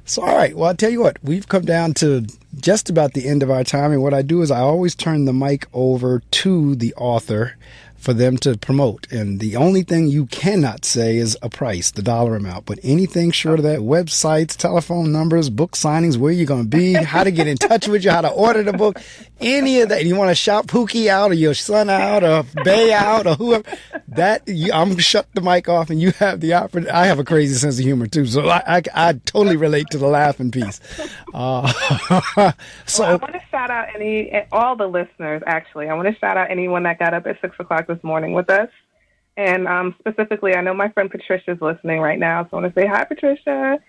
So, all right. Well, I'll tell you what, we've come down to just about the end of our time. And what I do is I always turn the mic over to the author for them to promote. And the only thing you cannot say is a price, the dollar amount. But anything short of that, websites, telephone numbers, book signings, where you're going to be, how to get in touch with you, how to order the book, any of that. You want to shout Pookie out or your son out or Bay out or whoever, I'm going to shut the mic off and you have the opportunity. I have a crazy sense of humor too. So I totally relate to the laughing piece. So I want to shout out all the listeners, actually. I want to shout out anyone that got up at 6 o'clock this morning with us. And specifically, I know my friend Patricia's listening right now, so I want to say hi, Patricia.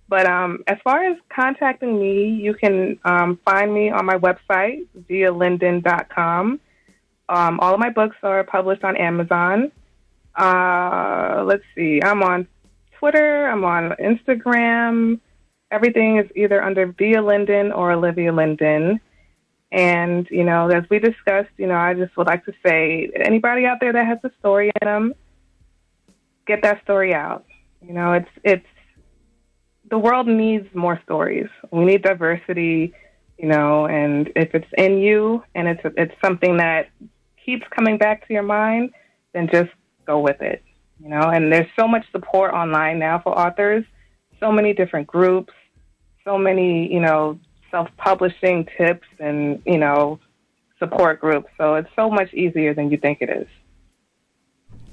But as far as contacting me, you can find me on my website, vialinden.com. All of my books are published on Amazon. Let's see, I'm on Twitter, I'm on Instagram. Everything is either under Via Linden or Olivia Linden. And, as we discussed, I just would like to say, anybody out there that has a story in them, get that story out. It's the world needs more stories. We need diversity, and if it's in you and it's something that keeps coming back to your mind, then just go with it, And there's so much support online now for authors, so many different groups, so many, self-publishing tips and, support groups. So it's so much easier than you think it is.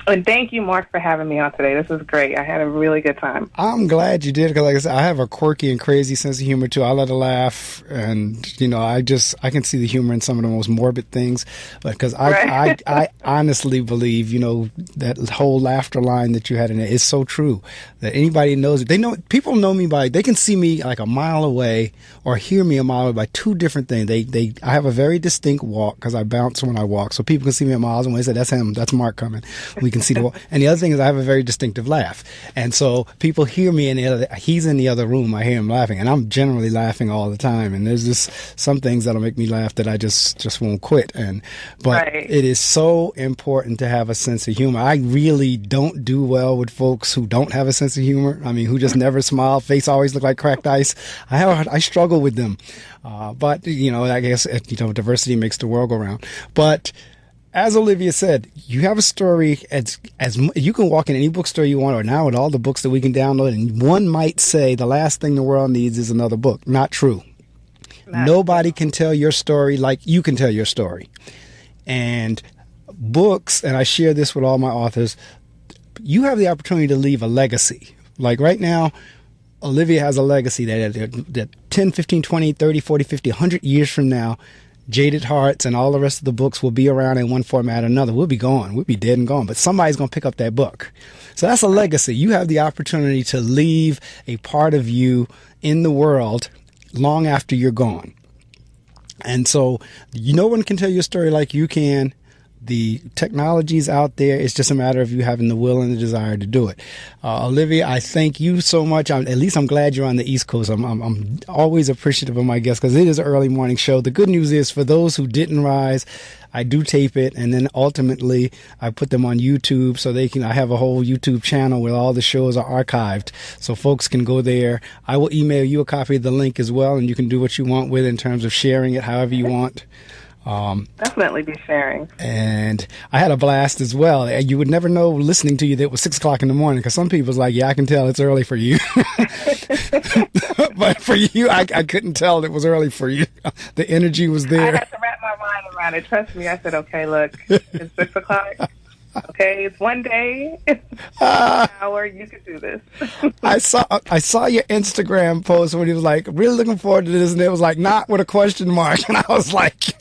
And thank you, Mark, for having me on today. This was great. I had a really good time. I'm glad you did, because like I said, I have a quirky and crazy sense of humor too. I let her laugh, and I can see the humor in some of the most morbid things. Because I honestly believe, that whole laughter line that you had in it is so true. That anybody knows it. People know me they can see me like a mile away or hear me a mile away by 2 different things. I have a very distinct walk because I bounce when I walk, so people can see me a mile away and say, "That's him. That's Mark coming." We can see the walk. And the other thing is I have a very distinctive laugh, and so people hear me he's in the other room. I hear him laughing, and I'm generally laughing all the time. And there's just some things that'll make me laugh that I just won't quit. But it is so important to have a sense of humor. I really don't do well with folks who don't have a sense of humor. I mean, who just never smile, face always look like cracked ice. I struggle with them. But I guess diversity makes the world go round. But as Olivia said, you have a story as you can walk in any bookstore you want, or now with all the books that we can download, and one might say the last thing the world needs is another book. Not true. Nobody can tell your story like you can tell your story. And books, and I share this with all my authors, you have the opportunity to leave a legacy. Like right now, Olivia has a legacy that 10, 15, 20, 30, 40, 50, 100 years from now, Jaded Hearts and all the rest of the books will be around in one format or another. We'll be gone. We'll be dead and gone. But somebody's going to pick up that book. So that's a legacy. You have the opportunity to leave a part of you in the world long after you're gone. And so no one can tell your story like you can. The technology's out there. It's just a matter of you having the will and the desire to do it. Olivia, I thank you so much. At least I'm glad you're on the East Coast. I'm always appreciative of my guests because it is an early morning show. The good news is for those who didn't rise, I do tape it, and then ultimately I put them on YouTube so I have a whole YouTube channel where all the shows are archived so folks can go there. I will email you a copy of the link as well, and you can do what you want with it in terms of sharing it however you want. Definitely be sharing. And I had a blast as well. You would never know listening to you that it was 6 o'clock in the morning because some people's like, yeah, I can tell it's early for you. But for you, I couldn't tell it was early for you. The energy was there. I had to wrap my mind around it. Trust me. I said, okay, look, it's 6 o'clock. Okay, it's one day, it's 1 hour. You can do this. I saw your Instagram post when he was like, really looking forward to this, and it was like, not with a question mark, and I was like,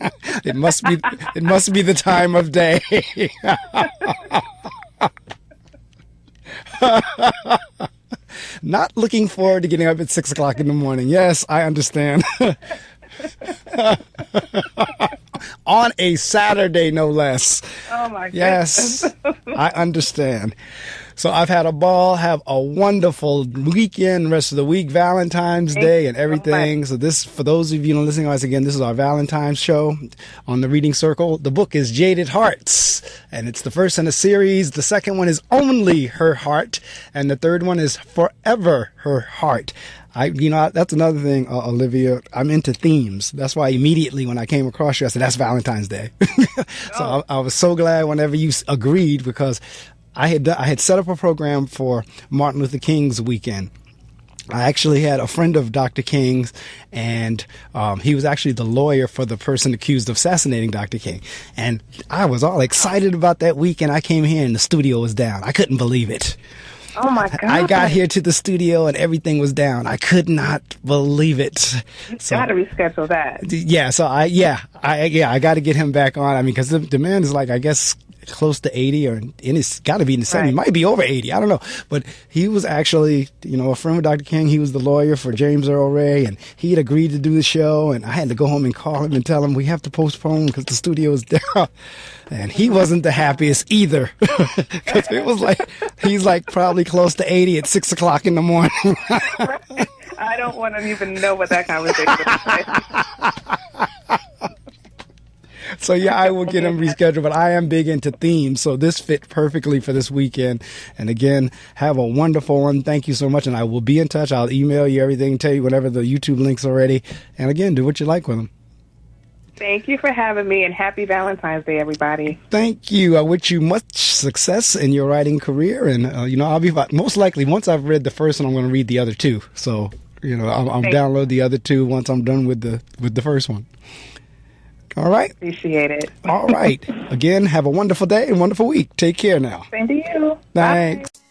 it must be the time of day. Not looking forward to getting up at 6 o'clock in the morning. Yes, I understand. On a Saturday, no less. Oh, my goodness. Yes, I understand. So I've had a ball. Have a wonderful weekend, rest of the week, Valentine's Day and everything. So this, for those of you listening to us again, this is our Valentine's show on the Reading Circle. The book is Jaded Hearts, and it's the first in a series. The second one is Only Her Heart, and the third one is Forever Her Heart. That's another thing, Olivia. I'm into themes. That's why immediately when I came across you, I said, that's Valentine's Day. So I was so glad whenever you agreed because I had set up a program for Martin Luther King's weekend. I actually had a friend of Dr. King's, and he was actually the lawyer for the person accused of assassinating Dr. King. And I was all excited about that weekend. I came here and the studio was down. I couldn't believe it. Oh my God. I got here to the studio and everything was down. I could not believe it. You got to reschedule that. Yeah. So I got to get him back on. I mean, because the man is like, I guess, close to 80 and it's got to be in the 70s. Right. Might be over 80. I don't know. But he was actually, a friend of Dr. King. He was the lawyer for James Earl Ray, and he had agreed to do the show. And I had to go home and call him and tell him we have to postpone because the studio is down. And he wasn't the happiest either. Because it was like, he's like probably close to 80 at 6 o'clock in the morning. I don't want to even know what that conversation is like. So yeah, I will get him rescheduled, but I am big into themes, so this fit perfectly for this weekend. And again, have a wonderful one. Thank you so much, and I will be in touch. I'll email you everything, tell you whatever the YouTube links are ready. And again, do what you like with them. Thank you for having me, and happy Valentine's Day, everybody. Thank you. I wish you much success in your writing career, and I'll be most likely once I've read the first one, I'm going to read the other two. So I'll download the other two once I'm done with the first one. All right. Appreciate it. All right. Again, have a wonderful day and wonderful week. Take care now. Same to you. Thanks. Bye.